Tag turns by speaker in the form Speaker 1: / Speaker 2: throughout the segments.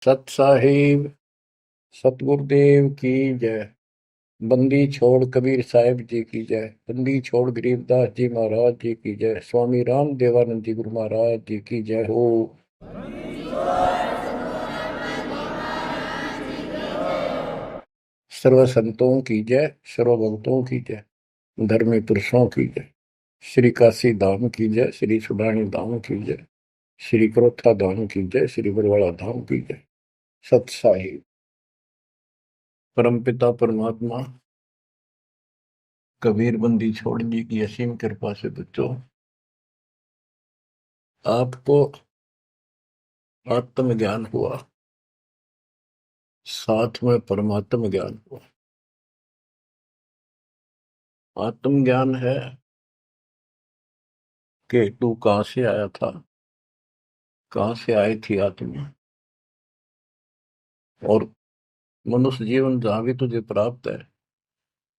Speaker 1: सत साहिब सतगुरुदेव की जय। बंदी छोड़ कबीर साहिब जी की जय। बंदी छोड़ गरीबदास जी महाराज जी की जय। स्वामी राम देवानंद जी गुरु महाराज जी की जय हो। सर्व संतों की जय, सर्व भक्तों की जय, धर्मी पुरुषों की जय। श्री काशी धाम की जय, श्री सुडानी धाम की जय, श्री क्रोथा धाम की जय, श्री बरवाड़ा धाम की जय। सत साहिब परमपिता परमात्मा कबीर बंदी छोड़ जी की असीम कृपा से बच्चों आपको आत्म ज्ञान हुआ, साथ में परमात्म ज्ञान हुआ। आत्म ज्ञान है कि तू कहां से आया था, कहां से आई थी आत्मा, और मनुष्य जीवन जहां भी तुझे प्राप्त है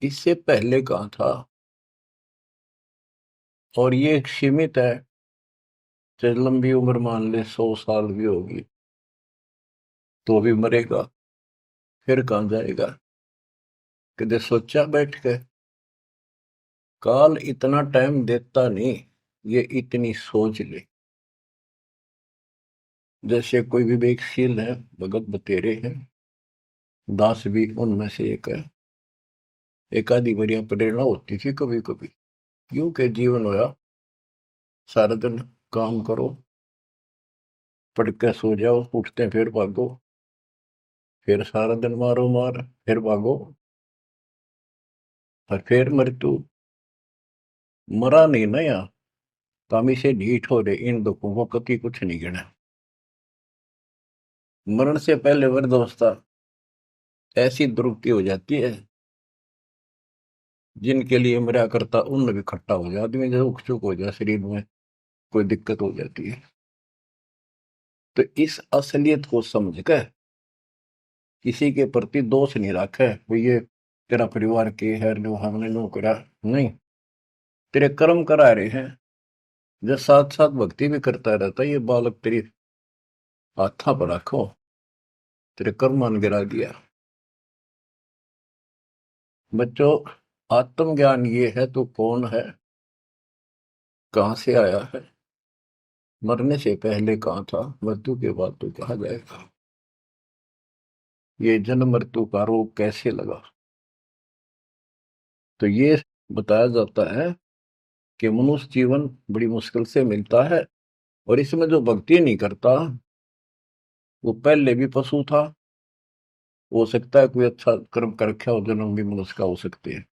Speaker 1: इससे पहले कहां था। और ये एक सीमित है, चाहे लंबी उम्र मान ले 100 साल भी होगी तो भी मरेगा, फिर कहां जाएगा। कदे सोचा बैठ के, काल इतना टाइम देता नहीं, ये इतनी सोच ले। जैसे कोई विवेकशील है, भगत बतेरे हैं, दास भी उनमें से एक है। एक आधी बढ़िया प्रेरणा होती थी कभी कभी, क्यों के जीवन होया सारा दिन काम करो, पढ़ के सो जाओ, उठते फिर भागो, फिर सारा दिन मारो मार, फिर भागो, और फिर मृत्यु। मरा नहीं ना यहाँ, कामी से ढीठ हो रहे, इन दुखों को कभी कुछ नहीं गिना। मरण से पहले वृद्धावस्था ऐसी दुर्गति हो जाती है, जिनके लिए मरा करता उन भी खट्टा हो जाए, आदमी जब उकचुक हो जाए, शरीर में कोई दिक्कत हो जाती है। तो इस असलियत को समझ कर किसी के प्रति दोष नहीं रखे, वो ये तेरा परिवार के है, नो हमने नो करा, नहीं, तेरे कर्म करा रहे हैं। जब साथ साथ भक्ति भी करता रहता, ये बालक तेरी हाथा पर रखो, तेरे कर्म मान गिरा दिया। बच्चों, आत्मज्ञान ये है तो कौन है, कहां से आया है, मरने से पहले कहां था, मृत्यु के बाद तो कहा जाएगा, ये जन्म मृत्यु का रोग कैसे लगा। तो ये बताया जाता है कि मनुष्य जीवन बड़ी मुश्किल से मिलता है, और इसमें जो भक्ति नहीं करता वो पहले भी पशु था। हो सकता है कोई अच्छा कर्म कर रखा हो, जन्म भी मनुष्य का हो सकते हैं,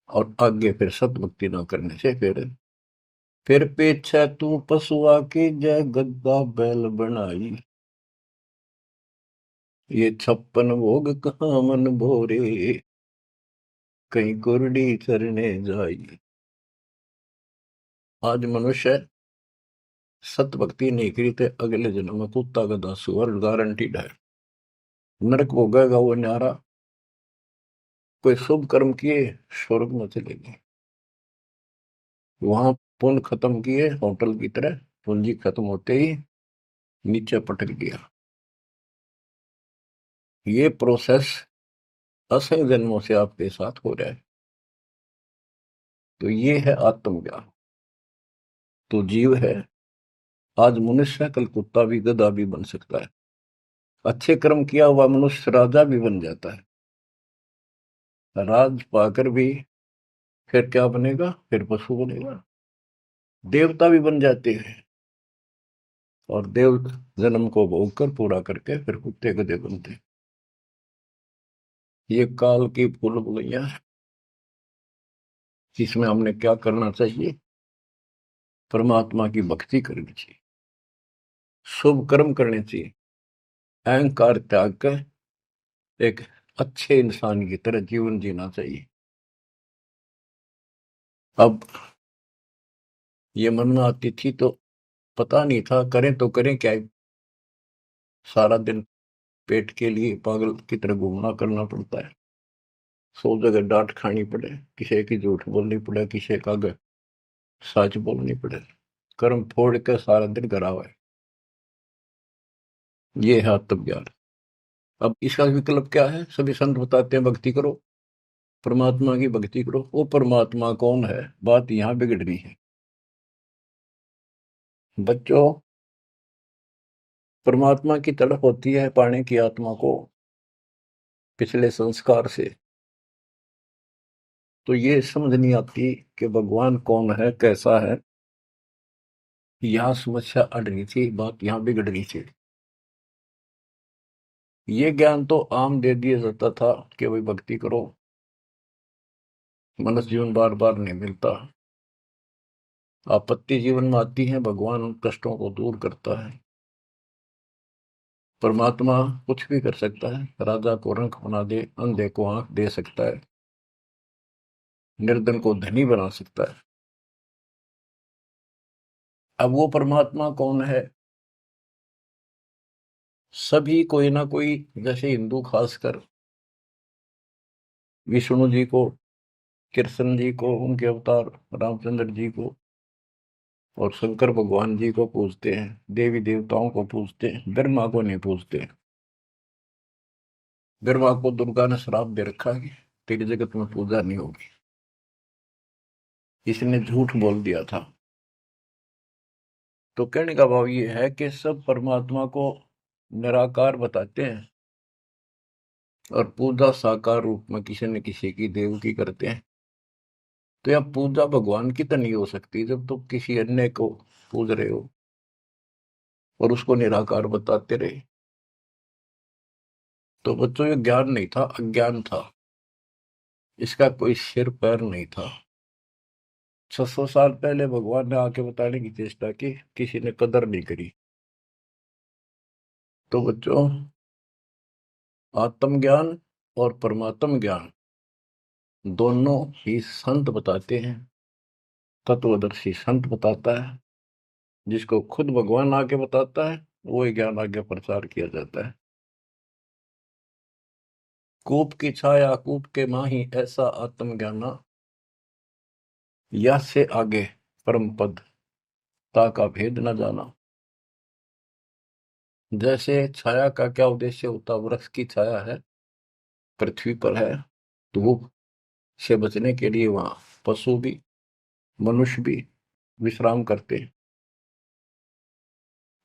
Speaker 1: और आगे फिर सतभक्ति न करने से फिर पीछे तू पशुआ की जय गद्दा बैल बनाई, ये 56 भोग कहाँ मन भोरे, कहीं कुरडी चरने जाई। आज मनुष्य सत भक्ति नहीं करी तो अगले जन्म में कुत्ता गधा सुअर गारंटीड है, नरक भोगेगा वो न्यारा। कोई शुभ कर्म किए, स्वर्ग में चले गए, वहां पुण्य खत्म किए, होटल की तरह पूंजी खत्म होते ही नीचे पटक दिया। ये प्रोसेस असंख्य जन्मों से आपके साथ हो रहा है। तो ये है आत्मज्ञान। तो जीव है, आज मनुष्य कल कुत्ता भी गधा भी बन सकता है। अच्छे कर्म किया हुआ मनुष्य राजा भी बन जाता है, राज पाकर भी फिर क्या बनेगा, फिर पशु बनेगा, देवता भी बन जाते हैं, और देव जन्म को भोग कर पूरा करके फिर कुत्ते गधे बनते हैं। ये काल की भूल भुलैया है, जिसमें हमने क्या करना चाहिए, परमात्मा की भक्ति करनी चाहिए, शुभ कर्म करने चाहिए, अहंकार त्याग कर एक अच्छे इंसान की तरह जीवन जीना चाहिए। अब ये मन में आती थी तो पता नहीं था करें तो करें क्या, सारा दिन पेट के लिए पागल की तरह घूमना करना पड़ता है, 100 जगह डांट खानी पड़े, किसी की झूठ बोलनी पड़े, किसी का सच बोलनी पड़े, कर्म फोड़ के सारा दिन करा हुआ है। ये है आत्मज्ञान। अब इसका विकल्प क्या है? सभी संत बताते हैं भक्ति करो, परमात्मा की भक्ति करो। वो परमात्मा कौन है, बात यहां बिगड़ रही है बच्चों। परमात्मा की तड़प होती है पाने की आत्मा को पिछले संस्कार से। तो ये समझ नहीं आती कि भगवान कौन है, कैसा है। यहाँ समस्या अड़ रही थी, बात यहाँ बिगड़ रही थी। ये ज्ञान तो आम दे दिया जाता था कि भाई भक्ति करो, मनुष्य जीवन बार बार नहीं मिलता, आपत्ति जीवन में आती है, भगवान उन कष्टों को दूर करता है। परमात्मा कुछ भी कर सकता है, राजा को रंक बना दे, अंधे को आंख दे सकता है, निर्धन को धनी बना सकता है। अब वो परमात्मा कौन है? सभी कोई ना कोई, जैसे हिंदू खासकर विष्णु जी को, कृष्ण जी को, उनके अवतार रामचंद्र जी को और शंकर भगवान जी को पूजते हैं, देवी देवताओं को पूजते हैं, ब्रह्मा को नहीं पूजते। ब्रह्मा को दुर्गा ने श्राप दे रखा है कि तेरी जगत में पूजा नहीं होगी, इसने झूठ बोल दिया था। तो कहने का भाव ये है कि सब परमात्मा को निराकार बताते हैं और पूजा साकार रूप में किसी न किसी की देव की करते हैं। तो यह पूजा भगवान की तो नहीं हो सकती जब तुम किसी अन्य को पूज रहे हो और उसको निराकार बताते रहे। तो बच्चों ये ज्ञान नहीं था, अज्ञान था। इसका कोई सिर पैर नहीं था। 600 साल पहले भगवान ने आके बताने की चेष्टा की, किसी ने कदर नहीं करी। तो बच्चों, आत्मज्ञान और परमात्म ज्ञान दोनों ही संत बताते हैं, तत्वदर्शी संत बताता है। जिसको खुद भगवान आके बताता है वो ज्ञान आगे प्रचार किया जाता है। कूप की छाया कूप के माही, ऐसा आत्मज्ञाना, या से आगे परम पद, ता का भेद न जाना। जैसे छाया का क्या उद्देश्य होता, वृक्ष की छाया है, पृथ्वी पर है, धूप से बचने के लिए वहां पशु भी मनुष्य भी विश्राम करते हैं।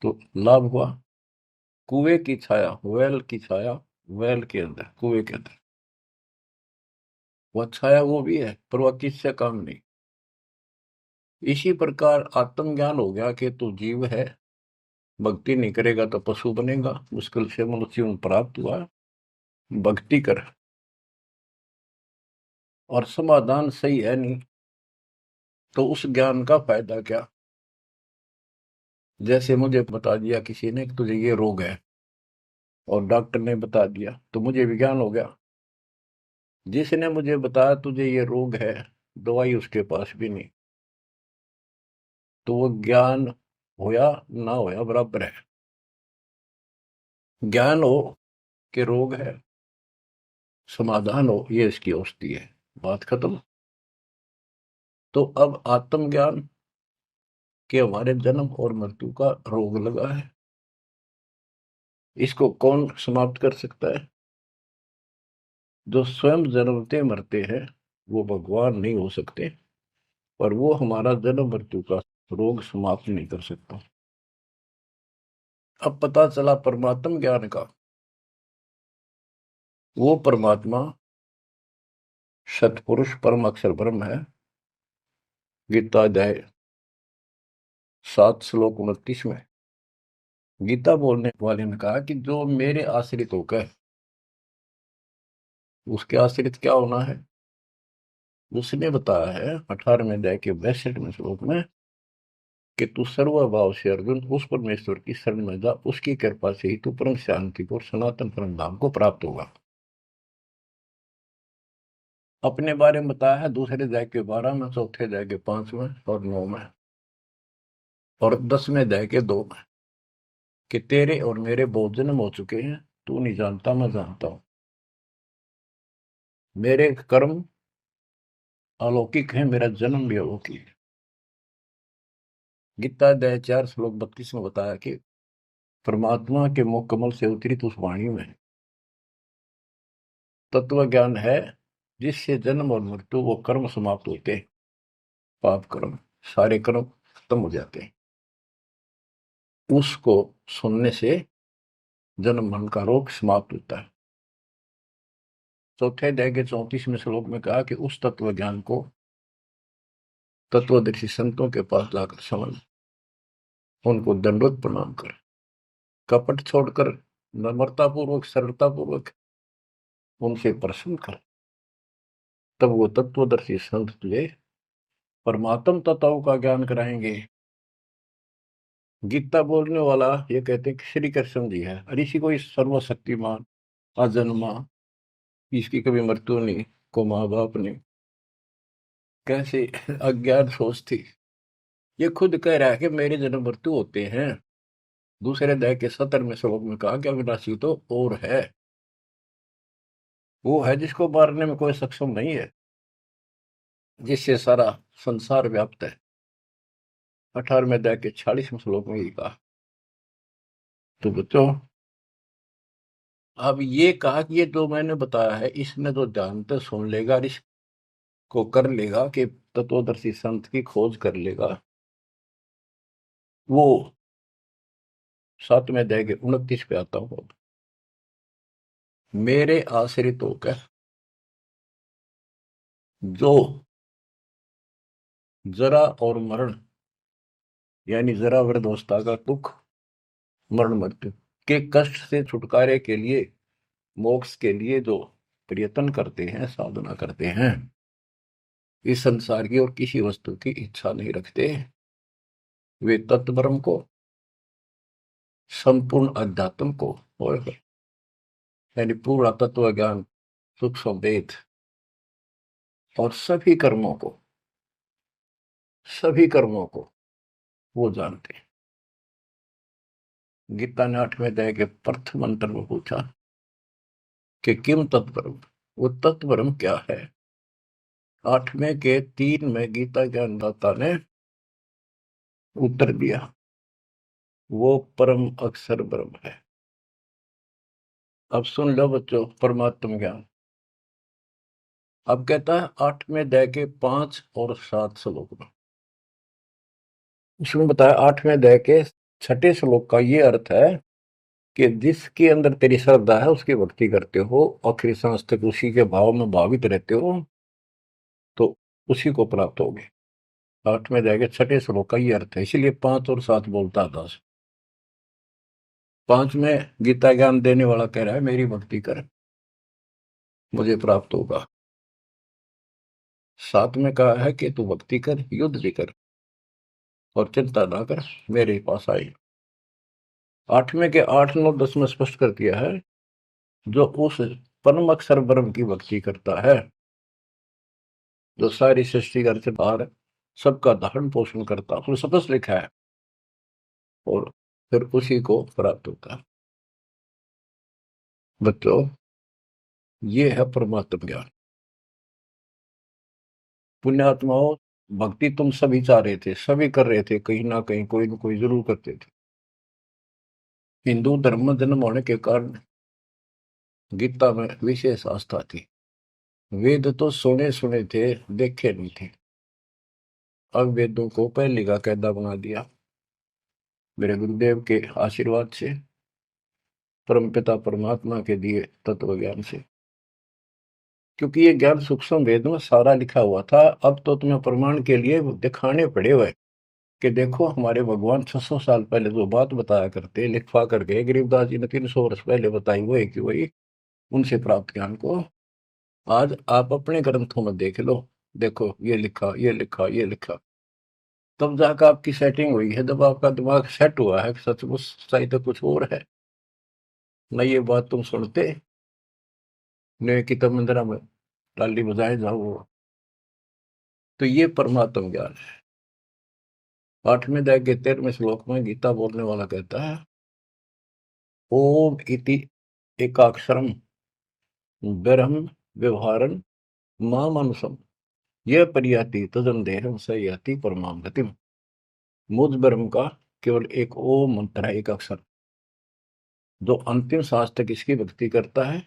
Speaker 1: तो लाभ हुआ। कुएं की छाया, वेल की छाया, वेल के अंदर, कुएं के अंदर वह छाया वो भी है, पर वह किससे काम नहीं। इसी प्रकार आत्मज्ञान हो गया कि तू जीव है, भक्ति नहीं करेगा तो पशु बनेगा, मुश्किल से मनुष्य में प्राप्त हुआ, भक्ति कर। और समाधान सही है नहीं तो उस ज्ञान का फायदा क्या? जैसे मुझे बता दिया किसी ने कि तुझे ये रोग है और डॉक्टर ने बता दिया, तो मुझे विज्ञान हो गया। जिसने मुझे बताया तुझे ये रोग है, दवाई उसके पास भी नहीं, तो वो ज्ञान होया ना होया बराबर है। ज्ञान हो कि रोग है, समाधान हो ये इसकी औषधि है, बात खत्म। तो अब आत्मज्ञान के हमारे जन्म और मृत्यु का रोग लगा है, इसको कौन समाप्त कर सकता है? जो स्वयं जन्मते मरते हैं वो भगवान नहीं हो सकते, पर वो हमारा जन्म मृत्यु का रोग समाप्त नहीं कर सकता। अब पता चला परमात्म ज्ञान का, वो परमात्मा सतपुरुष परम अक्षर ब्रह्म है। गीता अध्याय 7 श्लोक 29 में गीता बोलने वाले ने कहा कि जो मेरे आश्रित होकर, उसके आश्रित क्या होना है? उसने बताया है 18वें अध्याय के 62वें श्लोक में कि तू सर्वभाव से अर्जुन उस परमेश्वर की शरण में जा, उसकी कृपा से ही तू परम शांति को, सनातन परम धाम को प्राप्त होगा। अपने बारे में बताया है दूसरे अध्याय के 12 में, चौथे अध्याय के 5 में और 9 में और 10वें अध्याय के 2 में कि तेरे और मेरे बहुत जन्म हो चुके हैं, तू नहीं जानता मैं जानता हूं, मेरे कर्म अलौकिक है, मेरा जन्म भी अलौकिक है। गीता अध्याय 4 श्लोक 32 में बताया कि परमात्मा के मुख कमल से उतरी उस वाणी में तत्व ज्ञान है, जिससे जन्म और मृत्यु वो कर्म समाप्त होते हैं। पाप कर्म, सारे कर्म खत्म हो जाते हैं। उसको सुनने से जन्म मरण का रोग समाप्त होता है। चौथे अध्याय के 34वें श्लोक में कहा कि उस तत्व ज्ञान को तत्वदर्शी संतों के पास जाकर समझ, उनको दंडवत प्रणाम कर, कपट छोड़कर नम्रता पूर्वक, सरलता पूर्वक उनसे प्रश्न कर, तब वो तत्वदर्शी संत तुझे परमात्म तत्वों का ज्ञान कराएंगे। गीता बोलने वाला ये कहते हैं कि श्री कृष्ण जी है, और इसी को इस सर्वशक्तिमान अजन्मा, इसकी कभी मृत्यु नहीं, को माँ बाप ने कैसे अज्ञान सोच थी। ये खुद कह रहा है कि मेरे जन्म मृत्यु होते हैं। दूसरे अध्याय के 17वें श्लोक में कहा कि अविनाशी तो और है, वो है जिसको मारने में कोई सक्षम नहीं है, जिससे सारा संसार व्याप्त है। 18वें अध्याय के 46वें श्लोक में ये कहा। तो बच्चों, अब ये कहा कि ये जो मैंने बताया है, इसमें जो जानते सुन लेगा, इसको कर लेगा कि तत्वदर्शी संत की खोज कर लेगा, वो 7वें अध्याय के 29 पे आता हूं। मेरे आश्रित होकर जो जरा और मरण, यानी जरा वृद्धावस्था का दुख, मरण मृत्यु के कष्ट से छुटकारे के लिए, मोक्ष के लिए जो प्रयत्न करते हैं, साधना करते हैं, इस संसार की और किसी वस्तु की इच्छा नहीं रखते, वे तत्ब्रह्म को, संपूर्ण अध्यात्म को, और यानी पूरा तत्व ज्ञान, सूक्ष्म वेद और सभी कर्मों को वो जानते हैं। गीता ने 8वें अध्याय के प्रथम मंत्र में पूछा कि किम तत्ब्रह्म, वो तत्ब्रह्म क्या है। 8वें के 3 में गीता ज्ञानदाता ने उत्तर दिया, वो परम अक्षर ब्रह्म है। अब सुन लो बच्चों, परमात्म ज्ञान अब कहता है 8वें अध्याय के 5 और 7 श्लोक में। उसमें बताया 8वें अध्याय के 6ठे श्लोक का ये अर्थ है कि जिसके अंदर तेरी श्रद्धा है, उसकी भक्ति करते हो, आखिरी सांस तक उसी के भाव में भावित रहते हो, तो उसी को प्राप्त होगे। 8वें अध्याय के 6ठे श्लोक का ये अर्थ है, इसीलिए 5 और 7 बोलता था। 5 में गीता ज्ञान देने वाला कह रहा है मेरी भक्ति कर, मुझे प्राप्त होगा। 7 में कहा है कि तू भक्ति कर, युद्ध भी कर, और चिंता ना कर, मेरे पास आई। 8वें के 8, 9, 10 में स्पष्ट कर दिया है, जो उस परम अक्षर ब्रह्म की भक्ति करता है, जो सारी सृष्टि का रचनहार, सबका धारण पोषण करता, उसमें स्पष्ट लिखा है, और फिर उसी को प्राप्त होता है। बच्चों, ये है परमात्म ज्ञान। पुण्यात्माओं, भक्ति तुम सभी चाह रहे थे, सभी कर रहे थे, कहीं ना कहीं कोई ना कोई जरूर करते थे। हिंदू धर्म में जन्म होने के कारण गीता में विशेष आस्था थी। वेद तो सुने सुने थे, देखे नहीं थे। अब वेदों को पहले का कायदा बना दिया मेरे गुरुदेव के आशीर्वाद से, परमपिता परमात्मा के दिए तत्व ज्ञान से। क्योंकि ये ज्ञान सूक्ष्म वेद में सारा लिखा हुआ था, अब तो तुम्हें प्रमाण के लिए दिखाने पड़े हुए कि देखो हमारे भगवान 600 साल पहले जो बात बताया करते, लिखवा करके गरीबदास जी ने 300 वर्ष पहले बताई, वो कि वही उनसे प्राप्त ज्ञान को आज आप अपने ग्रंथों में देख लो। देखो ये लिखा, ये लिखा, ये लिखा, तब जाकर आपकी सेटिंग हुई है, जब आपका दिमाग सेट हुआ है, सचमुच सही तो कुछ और है न। ये बात तुम सुनते ने कि तब मंदिरा में टाली बजाए जाओ। तो ये परमात्म ज्ञान है। 8वें अध्याय के 13वें श्लोक में गीता बोलने वाला कहता है, ओम इति एकाक्षरम ब्रह्म व्यवहारन मामनुषम यह परियाति तजन देहम स याति परमाम गतिम। मुझ ब्रह्म का केवल एक ओम मंत्र है, एक अक्षर, जो अंतिम सांस तक इसकी भक्ति करता है,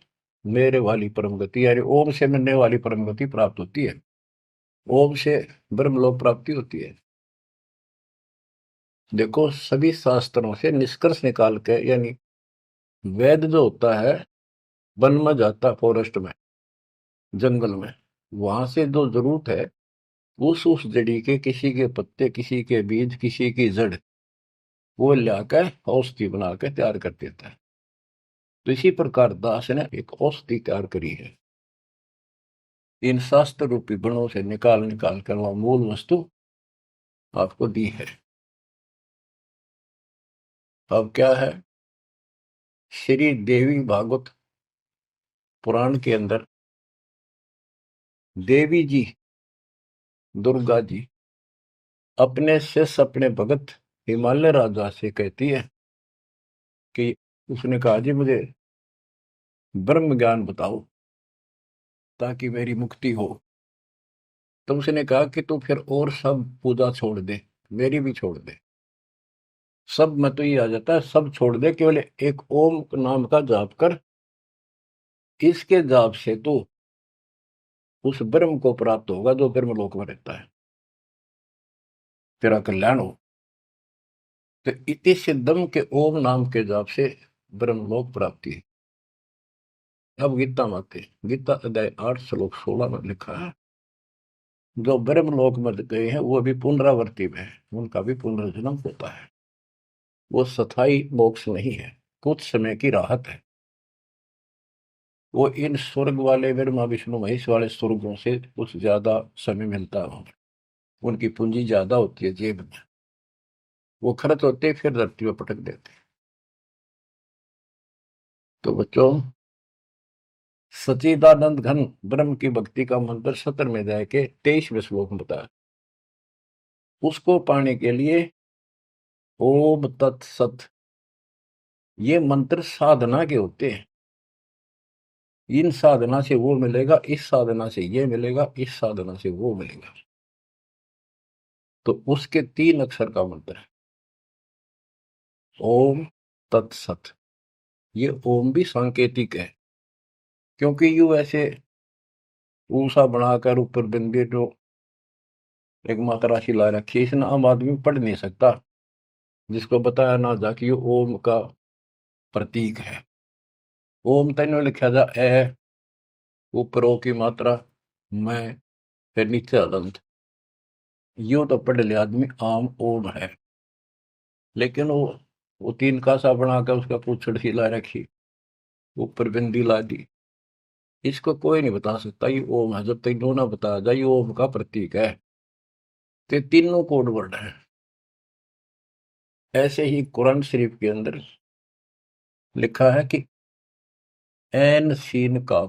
Speaker 1: मेरे वाली परम गति, यानी ओम से मिलने वाली परम गति प्राप्त होती है। ओम से ब्रह्मलोक प्राप्ति होती है। देखो, सभी शास्त्रों से निष्कर्ष निकाल के, यानी वेद जो होता है, वन में जाता, फॉरेस्ट में, जंगल में, वहां से जो जरूरत है, उस जड़ी के, किसी के पत्ते, किसी के बीज, किसी की जड़, वो लाकर औषधि बना के तैयार कर देता है। तो इसी प्रकार दास ने एक औषधि तैयार करी है, इन शास्त्र रूपी गुणों से निकाल निकाल कर वह मूल वस्तु आपको दी है। अब क्या है, श्री देवी भागवत पुराण के अंदर देवी जी, दुर्गा जी, अपने शिष्य, अपने भगत हिमालय राजा से कहती है कि, उसने कहा जी मुझे ब्रह्म ज्ञान बताओ ताकि मेरी मुक्ति हो। तो उसने कहा कि तू फिर और सब पूजा छोड़ दे, मेरी भी छोड़ दे, सब में तो ये आ जाता है, सब छोड़ दे, केवल एक ओम नाम का जाप कर, इसके जाप से तो उस ब्रह्म को प्राप्त होगा जो ब्रह्म लोक में रहता है, तेरा कल्याण हो। तो इति सिद्धम के ओम नाम के जाप से ब्रह्मलोक प्राप्ति है। अब गीता माते, गीता अध्याय 8 श्लोक 16 में लिखा है, जो ब्रह्मलोक में गए हैं वो अभी पुनरावर्ती में है, उनका भी पुनर्जन्म होता है। वो स्थायी मोक्ष नहीं है, कुछ समय की राहत है। वो इन स्वर्ग वाले ब्रह्मा विष्णु महेश वाले स्वर्गों से कुछ ज्यादा समय मिलता है, उनकी पूंजी ज्यादा होती है जेब में, वो खर्च होते फिर धरती में पटक देते। तो बच्चों, सच्चिदानंद घन ब्रह्म की भक्ति का मंत्र 17 अध्याय के 23वें श्लोक में बताया। उसको पाने के लिए ओम तत्सत, ये मंत्र साधना के होते हैं। इन साधना से वो मिलेगा, इस साधना से ये मिलेगा, इस साधना से वो मिलेगा। तो उसके 3 अक्षर का मंत्र है ओम तत्सत। ये ओम भी सांकेतिक है, क्योंकि यू ऐसे ऊषा बनाकर ऊपर बिंदी जो एक मात्रा सी ला रखी है, इसने आम आदमी पढ़ नहीं सकता, जिसको बताया ना जा कि ये ओम का प्रतीक है। ओम तेन लिखा जा ए, ऊपर ओ की मात्रा, मैं, फिर नीचे अदंत, यूं तो पढ़ लिया आदमी आम ओम है, लेकिन वो 3 कासा बनाकर उसका पूछड़ सी ला रखी, ऊपर बिंदी ला दी, इसको कोई नहीं बता सकता ये ओम है जब तक नो ना बताया जाए ये ओम का प्रतीक है। तो तीनों कोड वर्ड है। ऐसे ही कुरान शरीफ के अंदर लिखा है कि एन सीन का,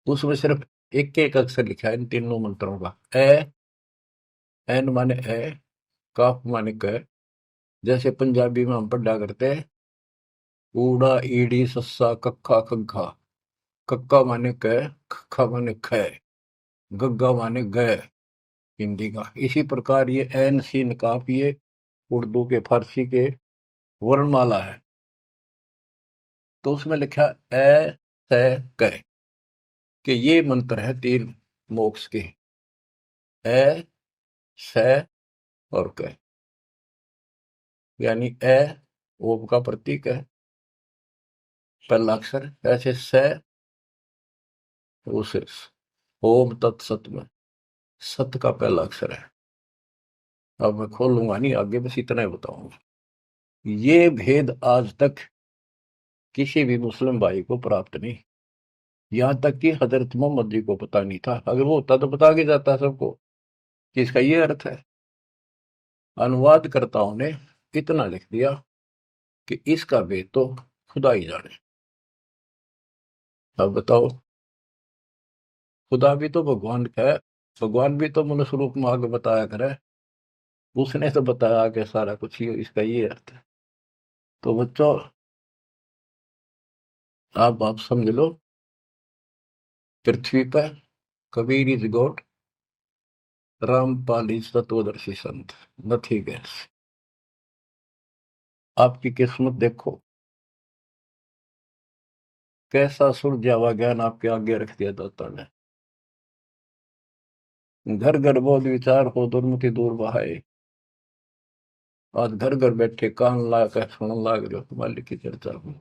Speaker 1: उसमें सिर्फ एक एक अक्षर लिखा है इन तीनों मंत्रों का। ए, एन माने ए, काफ माने क, जैसे पंजाबी में हम पढ़ा करते हैं ऊड़ा ईड़ी सस्सा कक्का खग्गा, कक्का माने क, खक्का माने ख, गग्गा माने ग, हिंदी का। इसी प्रकार ये एन सीन काफ, ये उर्दू के, फारसी के वर्णमाला है। तो उसमें लिखा ए से क, कि ये मंत्र है 3 मोक्ष के, ए से और क, यानी ए ओम का प्रतीक है, पहला अक्षर, ऐसे से उसे ओम तत्सत में सत का पहला अक्षर है। अब मैं खोलूंगा नहीं आगे, बस इतना ही बताऊंगा। ये भेद आज तक किसी भी मुस्लिम भाई को प्राप्त नहीं, यहां तक कि हजरत मोहम्मद जी को पता नहीं था। अगर वो होता तो बता के जाता सबको कि इसका ये अर्थ है। अनुवादकर्ताओं ने इतना लिख दिया कि इसका भेद तो खुदा ही जाने। अब बताओ, खुदा भी तो भगवान का है, भगवान भी तो मनुष्य रूप में आगे बताया करे, उसने तो बताया कि सारा कुछ ये इसका ये अर्थ है। तो बच्चों, आप समझ लो, पृथ्वी पर Kabir is God, Rampal is तत्वदर्शी संत, नथिंग एल्स। आपकी किस्मत देखो, कैसा सुलझा हुआ ज्ञान आपके आगे रख दिया दाता ने। घर घर बोध विचार हो दुर्मति दूर बहाए। आज घर घर बैठे कान ला कर सुन लाग रहे हो मालिक की चर्चा को।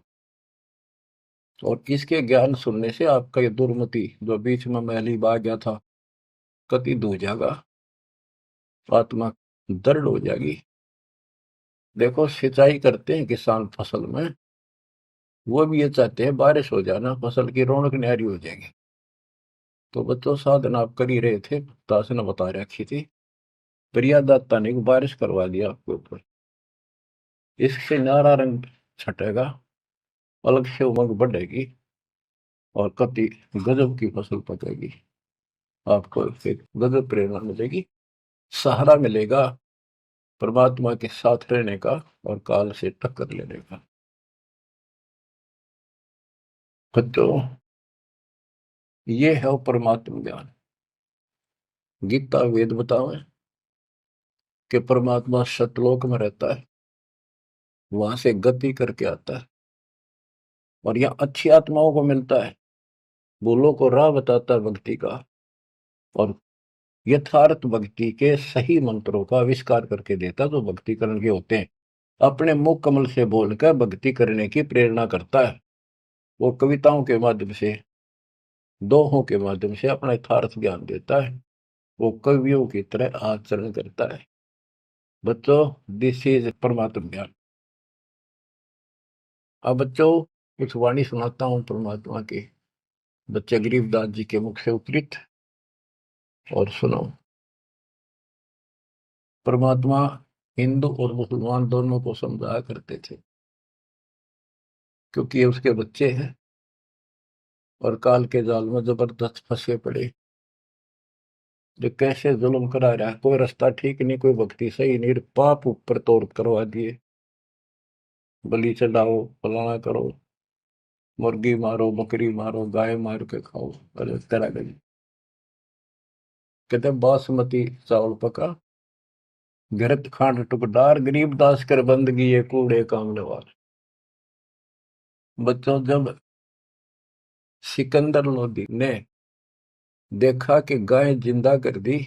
Speaker 1: और इसके ज्ञान सुनने से आपका ये दुर्मति जो बीच में मैली बा गया था कति दूर जाएगा, आत्मा दृढ़ हो जाएगी। देखो सिंचाई करते हैं किसान फसल में, वो भी ये चाहते हैं बारिश हो जाना, फसल की रौनक न्यारी हो जाएगी। तो बच्चों साधन आप कर ही रहे थे, दास ने बता रखी थी, प्रिया दाता ने बारिश करवा दिया आपके ऊपर। इससे नारा रंग छटेगा, अलग से उमंग बढ़ेगी और कति गजब की फसल पकेगी। आपको एक गजब प्रेरणा मिलेगी, सहारा मिलेगा परमात्मा के साथ रहने का और काल से टक्कर लेने का। बच्चों ये है परमात्मा ज्ञान। गीता वेद बतावे कि परमात्मा सतलोक में रहता है, वहां से गति करके आता है और यहाँ अच्छी आत्माओं को मिलता है, बोलो को राह बताता है भक्ति का और यथार्थ भक्ति के सही मंत्रों का आविष्कार करके देता जो भक्ति करने के होते हैं। अपने मुख कमल से बोलकर भक्ति करने की प्रेरणा करता है। वो कविताओं के माध्यम से, दोहों के माध्यम से अपना यथार्थ ज्ञान देता है। वो कवियों की तरह आचरण करता है। बच्चों दिस इज परमात्मा ज्ञान। अब बच्चों कुछ वाणी सुनाता हूं परमात्मा की, बच्चे गरीबदास जी के मुख से उद्धृत, और सुनो। परमात्मा हिंदू और मुसलमान दोनों को समझाया करते थे, क्योंकि ये उसके बच्चे हैं और काल के जाल में जबरदस्त फंसे पड़े। जो कैसे जुल्म करा रहा है, कोई रास्ता ठीक नहीं, कोई भक्ति सही नहीं, पाप ऊपर तोड़ करवा दिए, बलि चढ़ाओ, फलाना करो, मुर्गी मारो, बकरी मारो, गाय मार के खाओ, अलग तरह का। कहते बासमती चावल पका, घृत खांड टुकडार, गरीब दास कर बंदगी ये कूड़े काम नवार। बच्चों जब सिकंदर लोधी ने देखा कि गाय जिंदा कर दी,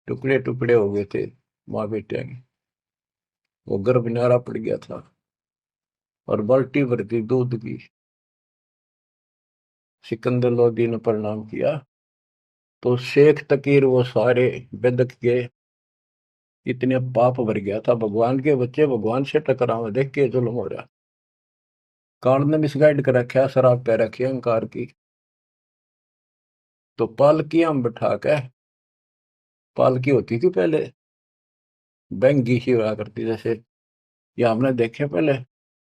Speaker 1: टुकड़े टुकड़े हो गए थे माँ बेटे के, वो गर्भ न्यारा पड़ गया था और बाल्टी भर दी दूध की। सिकंदर लोधी ने प्रणाम किया तो शेख तकीर वो सारे बेदक के इतने पाप भर गया था, भगवान के बच्चे भगवान से टकराव देख के जुल्म हो रहा। काल ने मिसगाइड कर रखा, शराब पै रखी अहंकार की। तो पालकियां में बैठा के, पालकी होती थी पहले बैंगी सी हुआ करती, जैसे ये हमने देखे पहले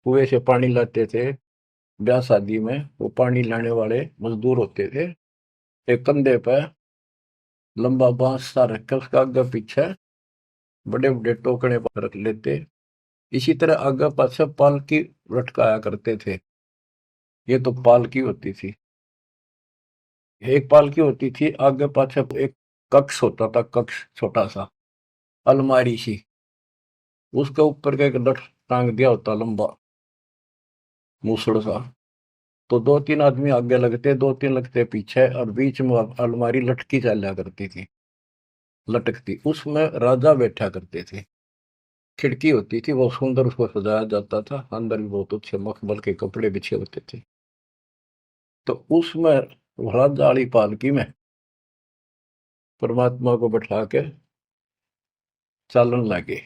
Speaker 1: कुएं से पानी लाते थे ब्याह शादी में, वो पानी लाने वाले मजदूर होते थे, एक कंधे पे लंबा बांस सा रख के उसका आगे पीछे बड़े बड़े टोकरे पर रख लेते। इसी तरह आगे पाछे पालकी लटकाया करते थे। ये तो पालकी होती थी। एक पालकी होती थी, आगे पाछे एक कक्ष होता था, कक्ष छोटा सा अलमारी सी, उसके ऊपर का एक लठ टांग दिया होता लंबा मूसड़ सा। तो दो तीन आदमी आगे लगते, दो तीन लगते पीछे, और बीच में अलमारी लटकी चला करती थी, लटकती, उसमें राजा बैठा करते थे। खिड़की होती थी, बहुत सुंदर, उसको सजाया जाता था, अंदर भी बहुत अच्छे मखमल के कपड़े बिछे होते थे। तो उसमें राजा वाली पालकी में परमात्मा को बैठा के चालन लगे।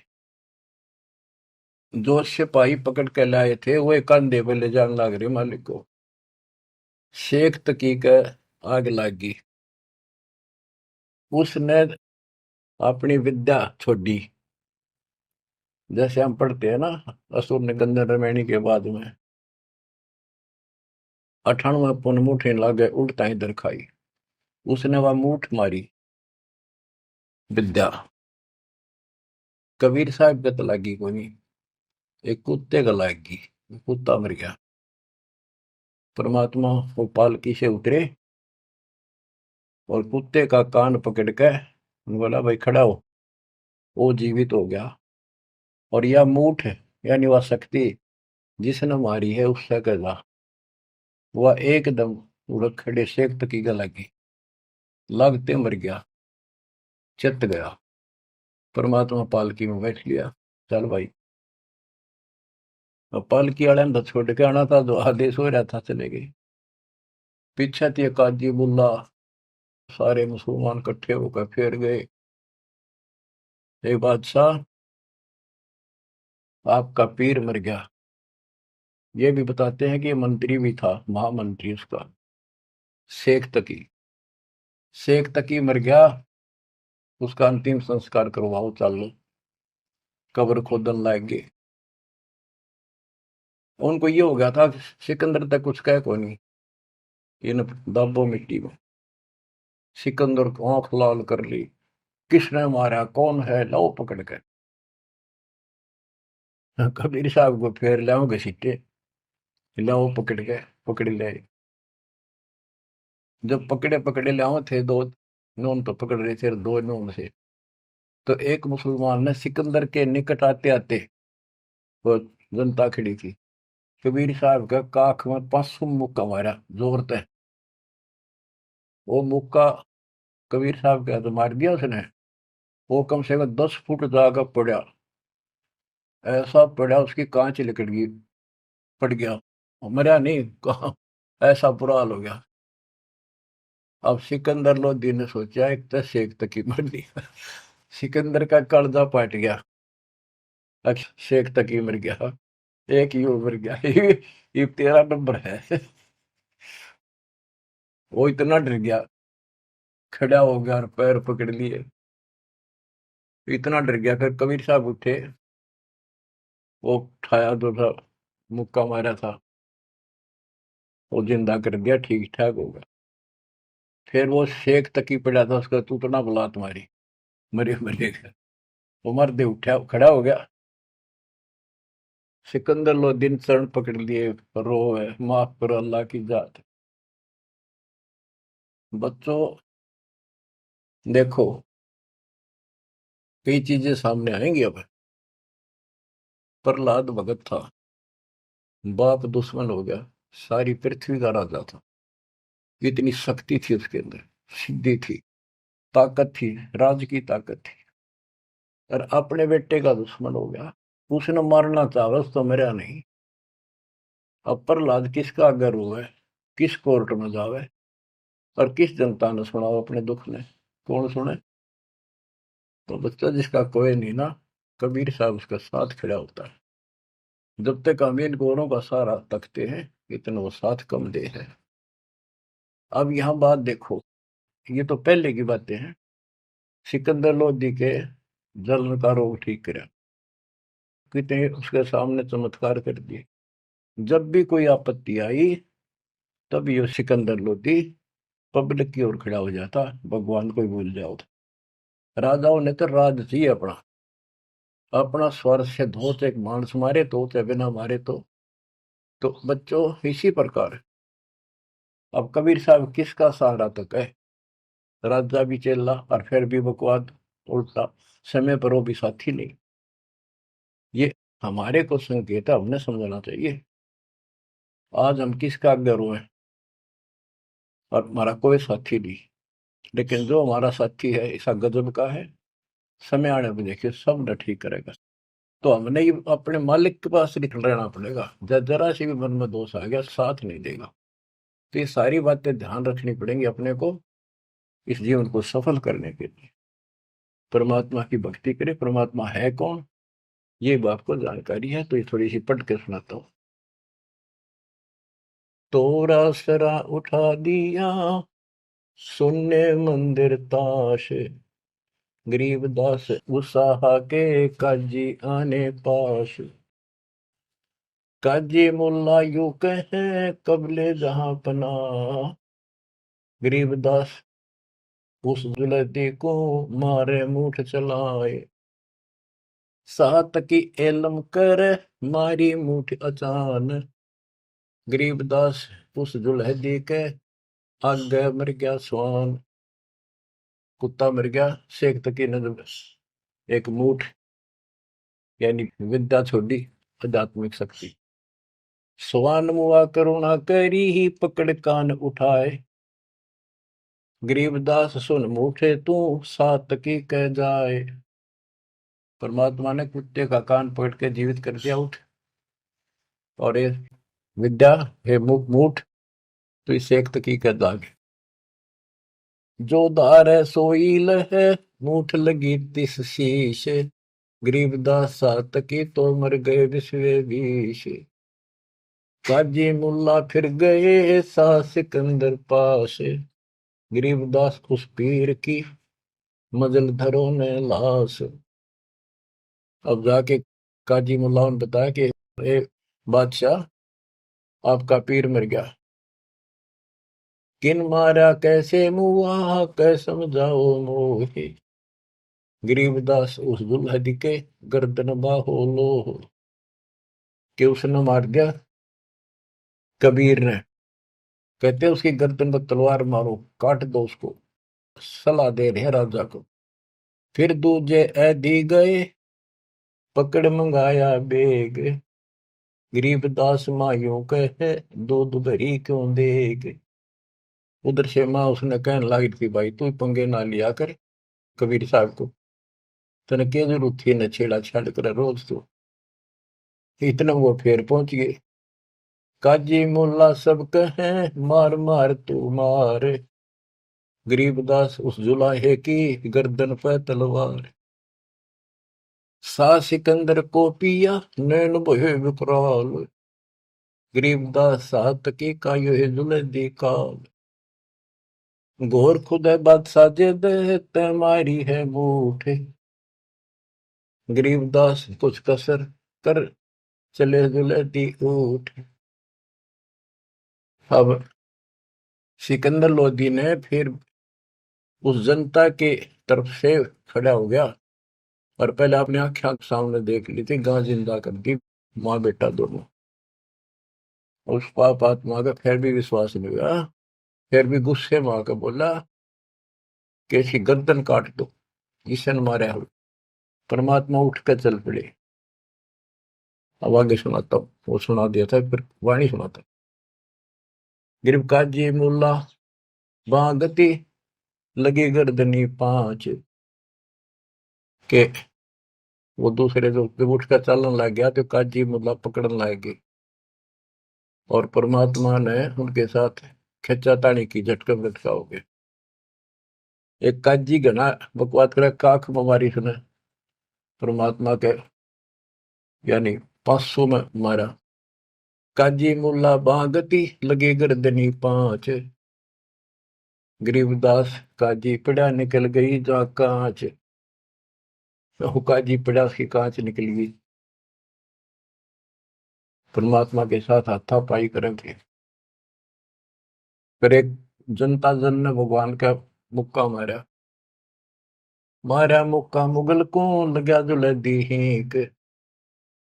Speaker 1: जो सिपाही पकड़ के लाए थे वो एक कंधे पे ले जाने लग रहे मालिक को। शेख तकी के आग लगी, उसने अपनी विद्या छोड़ी। जैसे हम पढ़ते हैं ना, असुर ने गंधर्व रमैनी के बाद में 98 पुन मुठे लागे उल्टा इधर खाई, उसने वह मूठ मारी विद्या। कबीर साहब के तो लगी कोई नहीं, एक कुत्ते का लागी, कुत्ता मर गया। परमात्मा वो पालकी से उतरे और कुत्ते का कान पकड़ के बोला भाई खड़ा हो, वो जीवित हो गया। और यह मूठ यानी वह शक्ति जिसने मारी है उससे कहा वह एकदम उड़क खड़े शेख तकी का लगी, लागते मर गया, चित गया। परमात्मा पालकी में बैठ लिया, चल भाई। अब पालकी वाले ने तो छोड़ के आना था, जो आदेश हो रहा था चले गए। पीछे थी काजी बुल्ला, सारे मुसलमान इकट्ठे होकर फिर गए। बादशाह, आपका पीर मर गया। ये भी बताते हैं कि ये मंत्री भी था, महामंत्री उसका, शेख तकी। शेख तकी मर गया, उसका अंतिम संस्कार करवाओ, चलो कब्र खोदन लाएंगे। उनको ये हो गया था, सिकंदर तक कुछ कह को नहीं, इन दाबो मिट्टी में। सिकंदर को आंख लाल कर ली, किसने मारा, कौन है, लो पकड़ के। कबीर साहब को फिर लाओगे सीटे, लाओ पकड़ के, पकड़ ले। जब पकड़े पकड़े लाओ थे दो नून तो पकड़ रहे थे, दो नून से। तो एक मुसलमान ने सिकंदर के निकट आते आते, वो जनता खड़ी थी, कबीर साहब का काख में 500 मुक्का मारा जोर से। वो मुक्का कबीर साहब का तो मार दिया उसने, वो कम से कम 10 फुट जाकर पड़ा, ऐसा पड़ा उसकी कांच निकल गई, पड़ गया। मरा नहीं, कहा, ऐसा बुरा हाल हो गया। अब सिकंदर लोधी ने सोचा एक तो शेख तक ही मर दिया। सिकंदर का कलजा पाट गया, अब शेख तक ही मर गया, एक ही मर गया। ये 13 नंबर है। वो इतना डर गया, खड़ा हो गया और पैर पकड़ लिए, इतना डर गया। फिर कबीर साहब उठे, वो उठाया जो था, मुक्का मारा था, वो जिंदा कर दिया, ठीक ठाक होगा। फिर वो शेख तक ही पड़ा था, उसका तूतना बुला तुम्हारी, मरे मरेगा। वो मर्दे उठा, खड़ा हो गया। सिकंदर लोधी चरण पकड़ लिए, रो है, माफ करो अल्लाह की जात। बच्चों देखो, कई चीजें सामने आएंगी अब। प्रहलाद भगत था, बाप दुश्मन हो गया, सारी पृथ्वी का राजा था, इतनी शक्ति थी उसके अंदर, सिद्धि थी, ताकत थी, राज की ताकत थी, और अपने बेटे का दुश्मन हो गया। उसने मारना चाहा तो मेरा नहीं। अब प्रहलाद किसका अगर हुआ है, किस कोर्ट में जावे, और किस जनता ने सुनाओ अपने दुख ने, कौन सुने। तो बच्चा जिसका कोई नहीं ना, कबीर साहब उसका साथ खड़ा होता है। जब तक हम इन गोरों का सहारा तकते हैं, इतना वो साथ कम दे है। अब यहाँ बात देखो, ये तो पहले की बातें हैं। सिकंदर लोधी के जलन का रोग ठीक करा, कितने उसके सामने चमत्कार कर दिए। जब भी कोई आपत्ति आई, तब ये सिकंदर लोधी पब्लिक की ओर खड़ा हो जाता, भगवान को ही भूल जाओ। राजाओं ने तो राज चाहिए अपना, अपना स्वर से धोत, एक मानस मारे तो चाहे बिना मारे तो बच्चों इसी प्रकार। अब कबीर साहब किसका सहारा तक है, राजा भी चेला और फिर भी बकवाद उल्टा, समय पर वो भी साथी नहीं। ये हमारे को संकेत है, हमने समझना चाहिए। आज हम किसका गुरु हैं, और हमारा कोई साथी नहीं। लेकिन जो हमारा साथी है ऐसा गजब का है, समय आने पर देखिए सब न ठीक करेगा। तो हमने ही अपने मालिक के पास निकल रहना पड़ेगा, जरा सी भी मन में दोष आ गया साथ नहीं देगा। तो ये सारी बातें ध्यान रखनी पड़ेंगी अपने को, इस जीवन को सफल करने के लिए। परमात्मा की भक्ति करें। परमात्मा है कौन, ये बात को जानकारी है, तो ये थोड़ी सी पढ़ के सुनाता हूँ। तोरा सरा उठा दिया, सुनने मंदिर ताश, गरीबदास उसाहा के काजी आने पास। काजी मुल्ला यू कहे कबले जहां पना, गरीबदास उस जुलती को मारे मुठ चलाए। सात की एलम कर मारी मुठ अचान, गरीबदास उस जुलहदी के आगे मर गया स्वान। कुत्ता मर गया, शेख तकी ने जब एक मूठ यानी विद्या छोड़ी, आध्यात्मिक शक्ति। स्वान मुआ करुणा करी ही पकड़ कान उठाए। गरीबदास सुन मूठे तू सात की कह जाए। परमात्मा ने कुत्ते का कान पकड़ के जीवित कर दिया, उठ। और ये विद्या हे मूठ, तो इस एक तकी कह दागे। जो धार है सोई लहे, मूठ लगी तिस शीश। गरीबदास सात की तो मर गए विश्वे बीश। काजी मुल्ला फिर गए सा सिकंदर पास। गरीबदास उस पीर की मजल धरो ने लाश। अब जाके काजी मुल्ला ने बताया कि ए बादशाह, आपका पीर मर गया। किन मारा कैसे मुआ कै समझाओ मोहे। गरीबदास उस दुल्हन के गर्दन बाहो लो। कि उसने मार दिया कबीर ने। कहते उसकी गर्दन पर तलवार मारो, काट दो उसको। सलाह दे रहे राजा को। फिर दूजे ऐदी गए, पकड़ मंगाया बेग। गरीबदास मायूं कहे, दूध भरी क्यों देग। उधर से माँ उसने कहने लगी थी, भाई तू पंगे ना लिया कर कबीर साहब को, तने क्या जरूरत थी न छेड़ा छाड़ कर रोज तो। इतना वो फिर पहुंच गए। काजी मुल्ला सब कहे, मार मार तू मार। गरीबदास उस जुलाहे की गर्दन पे तलवार। सा सिकंदर को पिया नैन भये विकराल। गरीबदास सात की का यो जुलदी काल। घोर खुद है बादशाह जे दे, तै मारी है बूठ। गरीबदास कुछ कसर कर चले जुलदी उठ। अब सिकंदर लोधी ने फिर उस जनता के तरफ से खड़ा हो गया और पहले अपने आंखें सामने देख ली थी, गां जिंदा कर दी, माँ बेटा दोनों। उस पाप आत्मा का फिर भी विश्वास नहीं हुआ। फिर भी गुस्से में आकर बोला कि इसकी गर्दन काट दो, जिसे मारे हो। परमात्मा उठ कर चल पड़े। अब आगे सुनाता हूँ, वो सुना दिया था, फिर वाणी सुनाता। गिरब काजी मुल्ला बागती लगी गर्दनी पांच। के वो दूसरे जो उठ कर चलने लग गया तो काजी मुल्ला पकड़ने लग गए और परमात्मा ने उनके साथ खिंचा तानी की, झटके में लटका हो गए। एक काजी घना बकवाद करे, काख बीमारी सुने परमात्मा के यानी 500 में मारा। काजी मुल्ला बागती लगे गर्दनी पांच। गरीबदास काजी पड़ा निकल गई जा कांच। काजी पड़ा, उसकी कांच निकल गई। परमात्मा के साथ हाथापाई करेंगे। फिर एक जनता जन ने भगवान का मुक्का मारा। मारा मुक्का मुगल को लगा जो लदी हीक।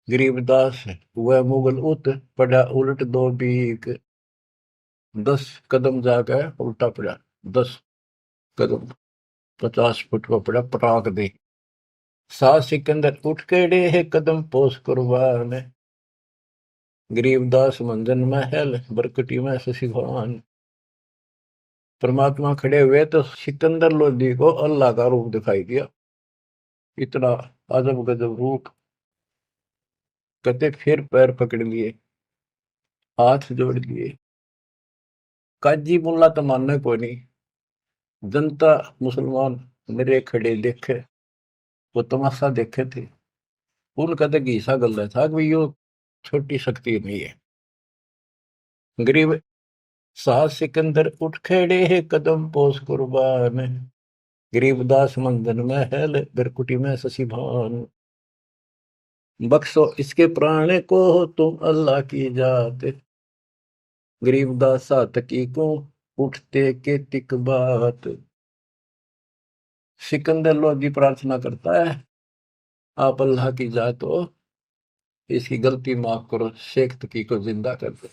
Speaker 1: गरीबदास वह मुगल उत पड़ा उलट दो बीक। 10 कदम जाकर उल्टा पड़ा, 10 कदम, 50 फुट पर पड़ा, पटाक दे। सा सिकंदर उठ केड़े है कदम पोस कुर्बान। गरीबदास मंजन महल बरकटी में शशि भगवान। परमात्मा खड़े हुए तो सिकंदर लोधी को अल्लाह का रूप दिखाई दिया, इतना अजब गजब रूप। कहते फिर पैर पकड़ लिए, हाथ जोड़ लिए। काजी मुल्ला तो मानने को नहीं। जनता मुसलमान मेरे खड़े देखे, वो तमाशा देखे थे। उनका तो घीसा गल था कि यो छोटी शक्ति नहीं है। गरीब साहस सिकंदर उठ खड़े है कदम पोस कुर्बान। गरीबदास मंदन महल बिरकुटी में शशि भान। बख्शो इसके प्राण को तुम अल्लाह की जात। गरीबदास सातकी को उठते के तिक बात। सिकंदर लोधी प्रार्थना करता है, आप अल्लाह की जात हो, इसकी गलती माफ करो, शेख तकी को जिंदा कर दो।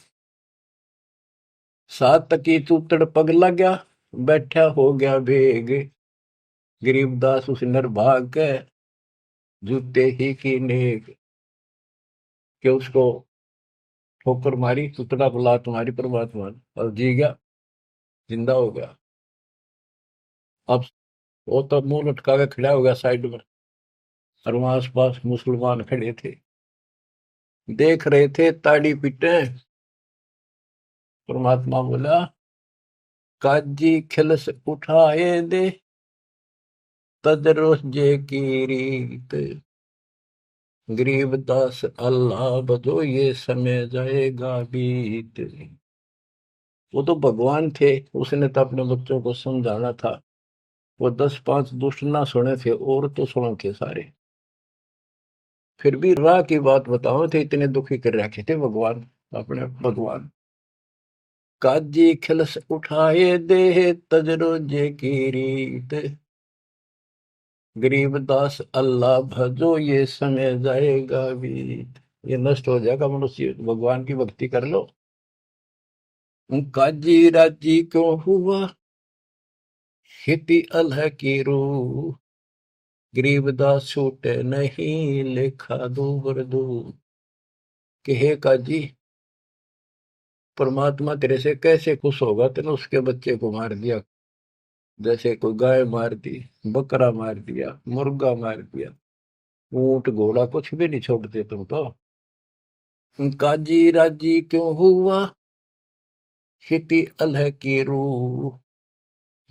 Speaker 1: सात तकी चूतड़ पग लग्या, बैठा हो गया भेग। गरीबदास उस नरभाग के जूते ही की नेक। कि उसको ठोकर मारी, सुतड़ा को लात मारी परमात्मा ने, और जी गया, जिंदा हो गया। अब वो तो मुंह लटका के खड़ा हो गया साइड में, और वहां आस पास मुसलमान खड़े थे, देख रहे थे ताड़ी पीटे। परमात्मा बोला, काजी खिलस उठाए दे, तजरो जे की रीत, गरीबदास अल्लाह बजो, ये समय जाएगा बीत। वो तो भगवान थे, उसने तो अपने बच्चों को समझाना था। वो 10-5 दुष्ट ना सुने थे, और तो सुने थे सारे। फिर भी राह की बात बताओ थे, इतने दुखी कर रखे थे भगवान, अपने भगवान। काजी खिलस उठाए दे, तजरो जे की रीत, गरीबदास अल्लाह भजो, ये समय जाएगा बीत। ये नष्ट हो जाएगा मनुष्य, भगवान की भक्ति कर लो। काजी राजी क्यों हुआ, खेती अलह की रूह, गरीबदास छूटे नहीं, लेखा दूर दूर। कि हे काजी, परमात्मा तेरे से कैसे खुश होगा, तेने उसके बच्चे को मार दिया, जैसे कोई गाय मार दी, बकरा मार दिया, मुर्गा मार दिया, ऊंट घोड़ा कुछ भी नहीं छोड़ते तुम तो। काजी राजी क्यों हुआ, खेती अलह की रूह,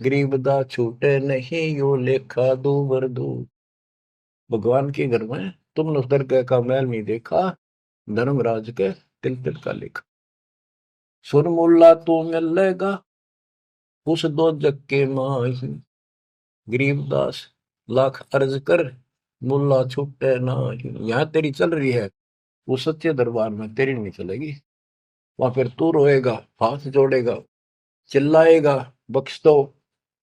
Speaker 1: गरीबदा छूटे नहीं, यो लेखा दूर दूर। भगवान के घर में तुमने उस दरगाह का महल नहीं देखा, धर्मराज के तिल तिल का लेखा। सुर मुल्ला तू मिलेगा, उस दो जग के माही, गरीबदास लाख अर्ज कर, मुल्ला छूटे नाही। यहाँ तेरी चल रही है, वो सच्चे दरबार में तेरी नहीं चलेगी। वहां फिर तू रोएगा, हाथ जोड़ेगा, चिल्लाएगा, बख्श दो,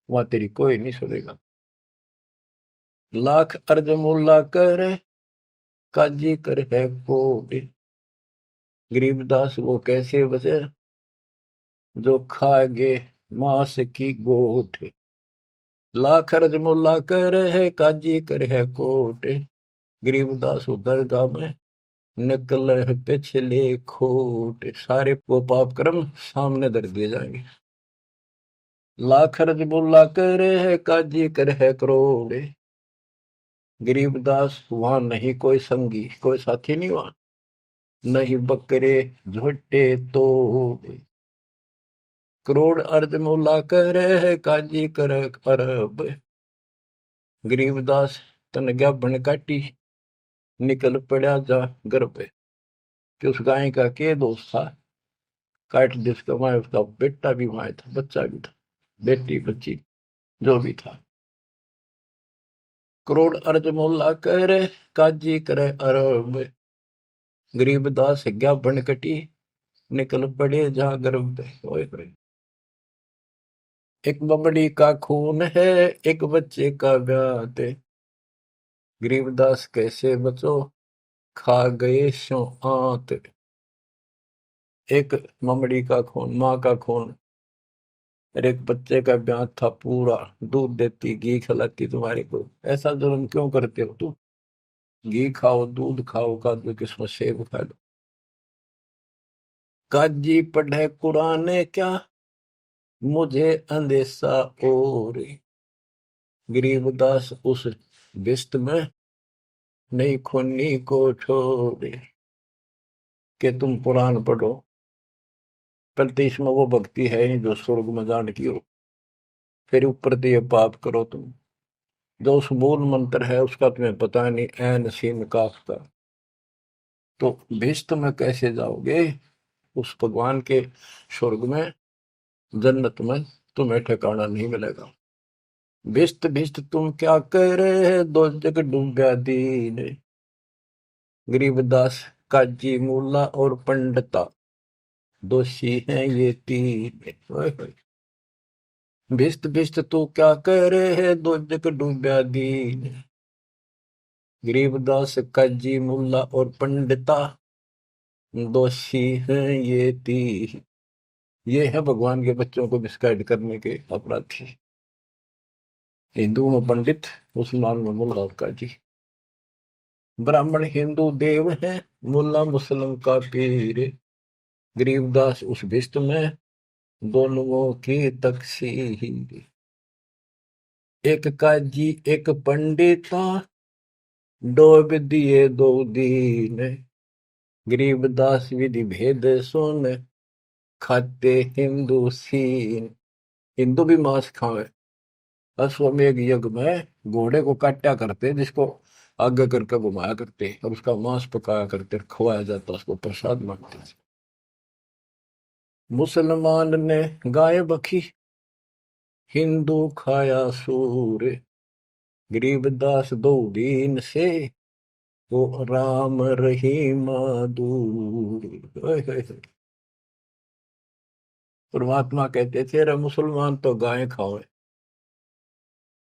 Speaker 1: वहां तेरी कोई नहीं सुनेगा। लाख अर्ज मुल्ला करे, काजी कर है कोट, गरीबदास वो कैसे बचे, जो खागे मांस की गोट। लाख अर्ज मुल्ला करे है, काजी कर है कोट, गरीबदास उधर में निकल है पिछले खोट। सारे वो पाप कर्म सामने धर दिए जाएंगे। लाख अर्ज मुल्ला करे है, काजी कर है करोड़, गरीबदास वहां नहीं कोई संगी, कोई साथी नहीं वहां, नहीं बकरे झोटे तो। करोड़ अर्ज मुला करे है, काजी कर अरब, गरीबदास तन गया बन काटी, निकल पड़ा जा गर्भ। कि उस गाय का के दोस्त था, काट जिसका माए, उसका बेटा भी माए था, बच्चा भी था, बेटी बच्ची जो भी था। करोड़ अर्ज मुला करे, काजी करे अरब, गरीबदास गया बन कटी, निकल पड़े जा गर्भ। एक बमड़ी का खून है, एक बच्चे का ब्याह, गरीबदास कैसे बचो, खा गए शो आंत। एक ममड़ी का खून, माँ का खून, और एक बच्चे का ब्याह था पूरा, दूध देती, घी खिलाती तुम्हारे को, ऐसा जुल्म क्यों करते हो तुम। घी खाओ, दूध खाओ, काजू किस्मत सेब खा लो। काजी पढ़े कुरान क्या, मुझे अंदेशा और, गरीबदास उस बिस्त में नहीं खूनी को छोड़े। कि तुम कुरान पढ़ो, पर इसमें वो भक्ति है नहीं जो स्वर्ग में जान की हो। फिर ऊपर से ये पाप करो तुम, जो उस मूल मंत्र है उसका तुम्हें पता नहीं, ऐन सीन काफ का। तो भिष्ट में कैसे जाओगे, उस भगवान के स्वर्ग में, जन्नत में तुम्हें ठिकाना नहीं मिलेगा। भिष्ट भिष्ट तुम क्या कह रहे हैं, दो जग डूबा दीन, गरीबदास काजी मूला और पंडिता, दोषी हैं ये तीन। ओए होए। भिष्ट भिष्ट तू क्या कह रहे हैं, दो जग डूबा दीन, गरीबदास काजी मुल्ला और पंडिता, दोषी हैं ये तीन। ये है भगवान के बच्चों को मिसगाइड करने के अपराधी। हिंदू में पंडित, मुसलमान में मुल्ला और काजी। ब्राह्मण हिंदू देव है, मुल्ला मुस्लिम का पीर, गरीबदास उस भिस्त में दोनों की तकसीर, एक काजी एक पंडिता, डोब दिए दो दीन। गरीबदास विधि भेद सुन, खाते हिंदू सीन। हिंदू भी मांस खावे। अश्वमेध यज्ञ में घोड़े को काटा करते, जिसको आगे करके घुमाया करते और उसका मांस पकाया करते, खवाया जाता, उसको प्रसाद मानते। मुसलमान ने गाय बखी, हिंदू खाया सूर। गरीबदास दो दीन से, वो राम रहीमा दूर। परमात्मा कहते थे, रे मुसलमान तो गाय खाओ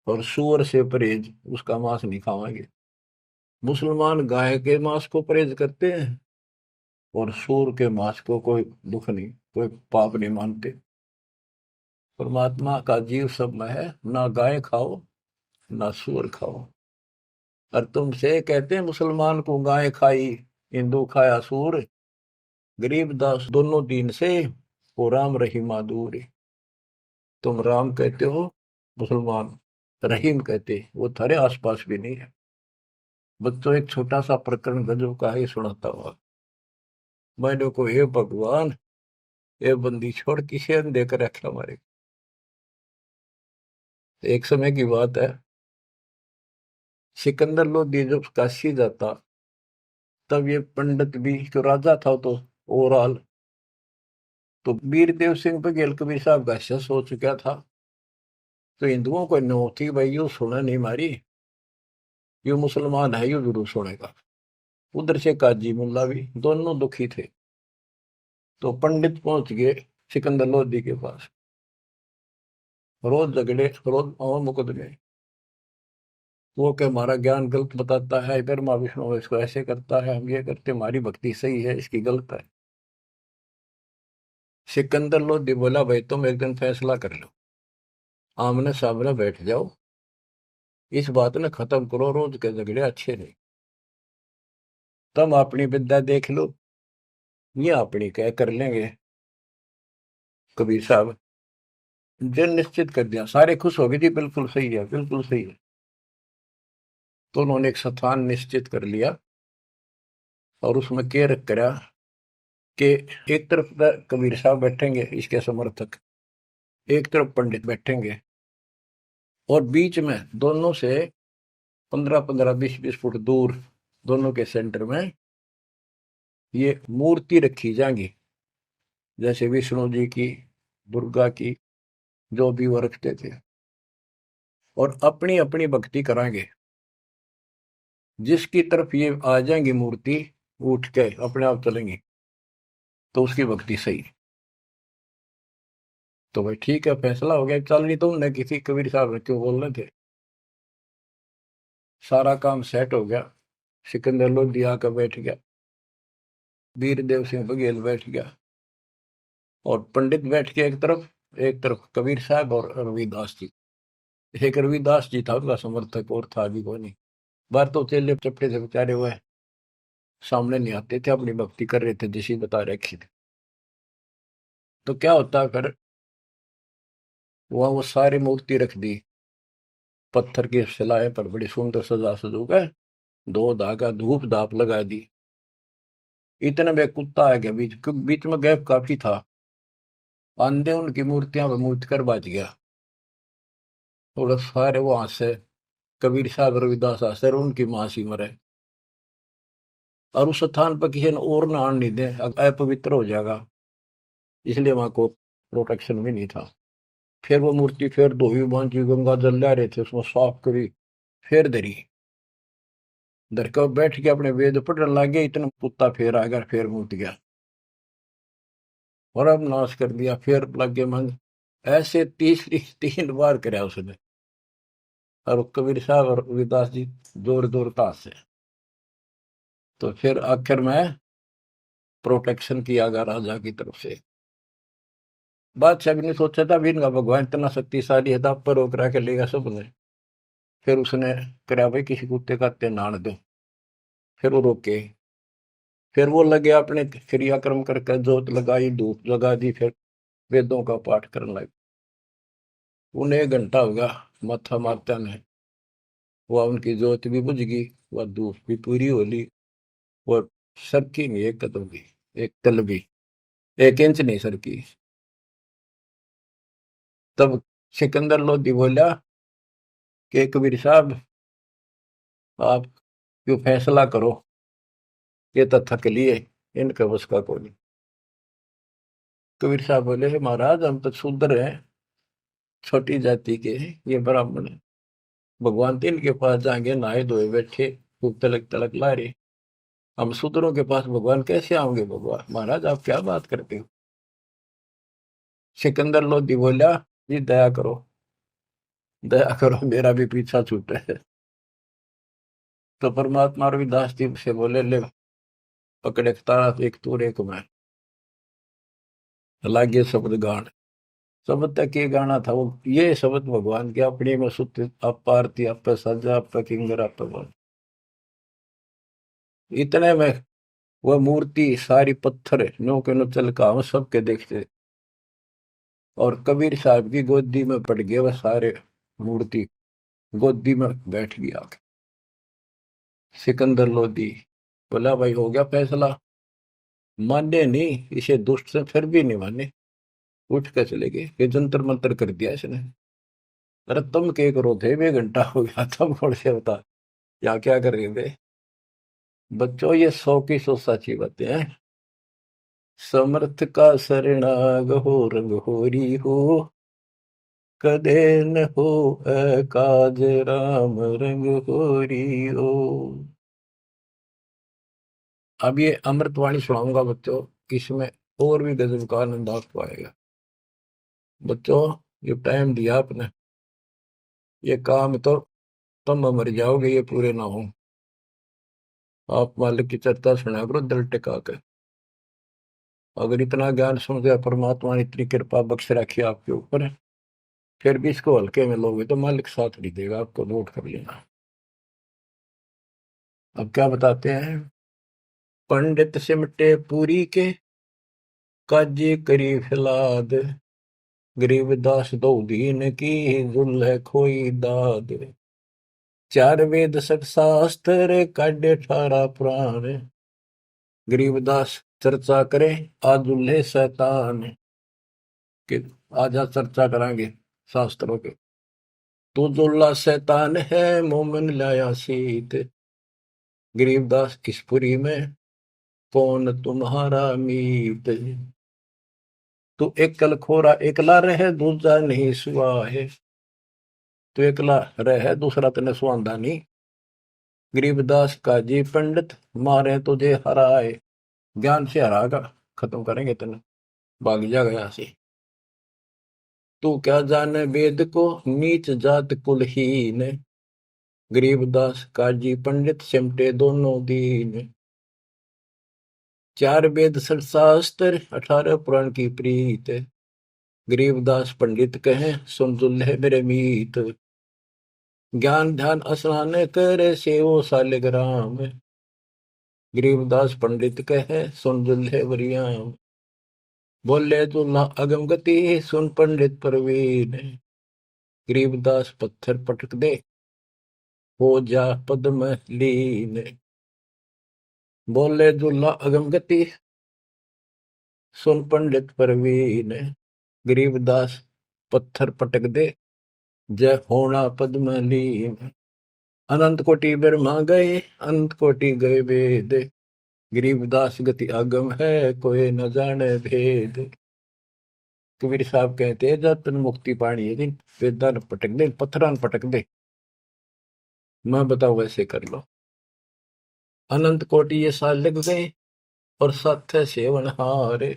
Speaker 1: और सूअर से परहेज, उसका मांस नहीं खावांगे। मुसलमान गाय के मांस को परहेज करते हैं और सूअर के मांस को कोई दुख नहीं, कोई पाप नहीं मानते। परमात्मा का जीव सब में है, ना गाय खाओ ना सूअर खाओ। और तुमसे कहते हैं मुसलमान को गाय खाई, हिंदू खाया सूर। गरीबदास दोनों दीन से, वो राम रहीमा दूर। तुम राम कहते हो, मुसलमान रहीम कहते, वो थारे आसपास भी नहीं है। बच्चों, एक छोटा सा प्रकरण गजब का ही सुनाता हुआ। मैंने को, हे भगवान, ये बंदी छोड़ किसे देकर रखे हमारे। एक समय की बात है, सिकंदर लोधी जब काशी जाता, तब ये पंडित भी, जो राजा था तो ओवरऑल, तो वीरदेव सिंह बघेल कबीर साहब का शस हो चुका था। तो हिंदुओं को नो थी, भाई यू सुना नहीं मारी, यू मुसलमान है, यू जरूर सुनेगा। उधर से काजी मुल्ला भी, दोनों दुखी थे। तो पंडित पहुंच गए सिकंदर लोधी के पास। रोज झगड़े, रोज मुकदमे। वो के हमारा ज्ञान गलत बताता है, ब्रह्मा विष्णु इसको ऐसे करता है, हम ये करते, हमारी भक्ति सही है, इसकी गलत है। सिकंदर लोधी बोला, भाई तुम एक दिन फैसला कर लो, आमने सामने बैठ जाओ, इस बात ने खत्म करो, रोज के झगड़े अच्छे नहीं। तुम अपनी विद्या देख लो, ये अपनी क्या कर लेंगे। कबीर साहब दिन निश्चित कर दिया, सारे खुश हो गए, जी बिल्कुल सही है, बिल्कुल सही है। तो उन्होंने एक स्थान निश्चित कर लिया और उसमें क्या रख करा कि एक तरफ कबीर साहब बैठेंगे, इसके समर्थक, एक तरफ पंडित बैठेंगे, और बीच में दोनों से 15-15, 20-20 फुट दूर, दोनों के सेंटर में ये मूर्ति रखी जाएंगी, जैसे विष्णु जी की, दुर्गा की, जो भी वो रखते थे, और अपनी अपनी भक्ति कराएंगे। जिसकी तरफ ये आ जाएंगी मूर्ति, उठ के अपने आप चलेंगी, तो उसकी भक्ति सही। तो भाई ठीक है, फैसला हो गया, चल नहीं तुमने किसी, कबीर साहब ने क्यों बोल रहे थे। सारा काम सेट हो गया, सिकंदर लोधी आकर बैठ गया, वीरदेव सिंह बघेल बैठ गया, और पंडित बैठ के एक तरफ कबीर साहब और रविदास जी। एक रविदास जी था उनका समर्थक, और था भी कोई नहीं। बाहर तो चेले चपटे से बेचारे हुए सामने नहीं आते थे, अपनी भक्ति कर रहे थे जिसे बता रखी थी। तो क्या होता फिर, वहां वो सारी मूर्ति रख दी, पत्थर की शिलाएं पर बड़ी सुंदर सजा सजू गए, दो धागा धूप धाप लगा दी। इतने में कुत्ता आ गया बीच बीच में, गैप काफी था, आंधे उनकी मूर्तियां पर मूर्ति कर बाज गया। थोड़ा सारे वहां से कबीर साहब रविदास आसर उनकी मासी मरे, और उस स्थान पर किसी ने और ना आने नहीं दे, अपवित्र हो जाएगा, इसलिए वहां को प्रोटेक्शन भी नहीं था। फिर वो मूर्ति फिर धोई बांधी, गंगा जल ला रहे थे, उसमें साफ करी, फिर धरी, धर कर बैठ के अपने वेद पढ़ने लगे, इतना कुत्ता फिर आ गया, फिर मूर्ति गया और अब नाश कर दिया, फिर लगे मन। ऐसे तीसरी 3 बार कराया उसने, और कबीर साहब और रविदास जी जोर जोर ताश से। तो फिर आखिर में प्रोटेक्शन किया गया राजा की तरफ से। बादशाह भी नहीं सोचा था भी इनका भगवान इतना शक्तिशाली है, पर रोक रहा के लेगा सबने। फिर उसने करा, भाई किसी कुत्ते का नाड़ दो, फिर वो रोके, फिर वो लगे अपने क्रियाक्रम करके जोत लगाई, धूप लगा दी, फिर वेदों का पाठ करने लगे। उन्हें 1 घंटा होगा माथा मारता ने, वह उनकी जोत भी बुझ गई, वह धूप भी पूरी हो ली, और सरकी नहीं एक कदम भी, एक तल भी, 1 इंच नहीं सरकी। तब सिकंदर लोधी बोला कि कबीर साहब, आप क्यों फैसला करो, ये तो थक लिए, इनके बस का कोई नहीं। कबीर साहब बोले, महाराज हम तो शूद्र हैं, छोटी जाति के हैं, ये ब्राह्मण है, भगवान तो इनके पास जाएंगे, नहाए धोए बैठे, खूब तलक तलक ला रहे, हम शूद्रों के पास भगवान कैसे आएंगे? भगवान महाराज आप क्या बात करते हो? सिकंदर लोधी बोला, जी दया करो, दया करो, मेरा भी पीछा छूटे है। तो परमात्मा रविदास जी से बोले, ले पकड़े तारा, एक तूर एक मैं, लागे शब्द गान। शब्द तक ये गाना था वो, ये शब्द भगवान के, अपनी में सुत आप आरती, आप सजा, आप किंगर, आप बोल। इतने में वह मूर्ति सारी पत्थर नो के नो चल का हम सबके देखते, और कबीर साहब की गोदी में पड़ गए वह सारे, मूर्ति गोदी में बैठ गया। सिकंदर लोधी बोला, भाई हो गया फैसला? माने नहीं, इसे दुष्ट से फिर भी नहीं माने, उठ कर चले गए, ये जंतर मंतर कर दिया इसने। अरे तुम क्या करो थे, 1 घंटा हो गया, तुम थोड़े से बता यहाँ क्या कर रहे थे? बच्चों ये 100 की 100 सच्ची बातें हैं। समर्थ का शरणाग हो, रंग होरी हो, कदे न हो काज राम, रंग होरी हो। अब ये अमृतवाणी सुनाऊंगा बच्चों, इसमें और भी गजब का आनंद आपको आएगा। बच्चों ये टाइम दिया आपने, ये काम तो तुम मर जाओगे ये पूरे ना हो। आप मालिक की चर्चा सुना करो दिल टिका कर। अगर इतना ज्ञान समझे, परमात्मा ने इतनी कृपा बख्श रखी आपके ऊपर, फिर भी इसको हल्के में लोगे तो मालिक साथ नहीं देगा, आपको नोट कर लेना। अब क्या बताते हैं? पंडित सिमटे पूरी के, काजी करी फिलाद, गरीबदास दो दीन की, जुल्ह खोई दाद। 4 वेद 6 शास्त्र, काढ़े 18 पुराण, गरीबदास चर्चा करे आजुल्हे शैतान के। आज चर्चा करांगे शास्त्रों के। तू दुल्ला शैतान है, मोमिन लाया सीत, गरीबदास किसपुरी में, कौन तुम्हारा मीत। तू एकल खोरा एकला रहे, दूजा नहीं सुआ है, तू एकला रहे, दूसरा तेने सुआंदा नहीं। गरीबदास काजी पंडित, मारे तुझे हराए, ज्ञान से हरागा, खत्म करेंगे तेने, भाग जा गया से। तू क्या जाने वेद को, नीच जात कुलहीन, गरीबदास काजी पंडित सिमटे दोनों दीन। 4 वेद 6 शास्त्र, 18 पुराण की प्रीत, गरीबदास पंडित कहे सुन दुल्हे मेरे मीत। ज्ञान ध्यान स्नान करे, सेवो सालिग्राम, गरीबदास पंडित कहे सुन दुल्हे वरियाम। बोले दुल्हा अगम गति, सुन पंडित प्रवीण, गरीबदास पत्थर पटक दे, हो जा पद्म लीन। बोले दुल्हा अगम गति, सुन पंडित प्रवीण, गरीबदास पत्थर पटक दे, जय होना पद्म लीन। अनंत कोटि ब्रह्मा गए, अनंत कोटि गए वेद, गरीबदास गति आगम है, कोई न जाने भेद। कबीर साहब कहते हैं जब तन मुक्ति पानी है दिन, वेदा न पटक दे, पत्थर न पटक दे, मैं बताऊं वैसे कर लो। अनंत कोटि ये साल लग गए, और सत्य है सेवन हारे,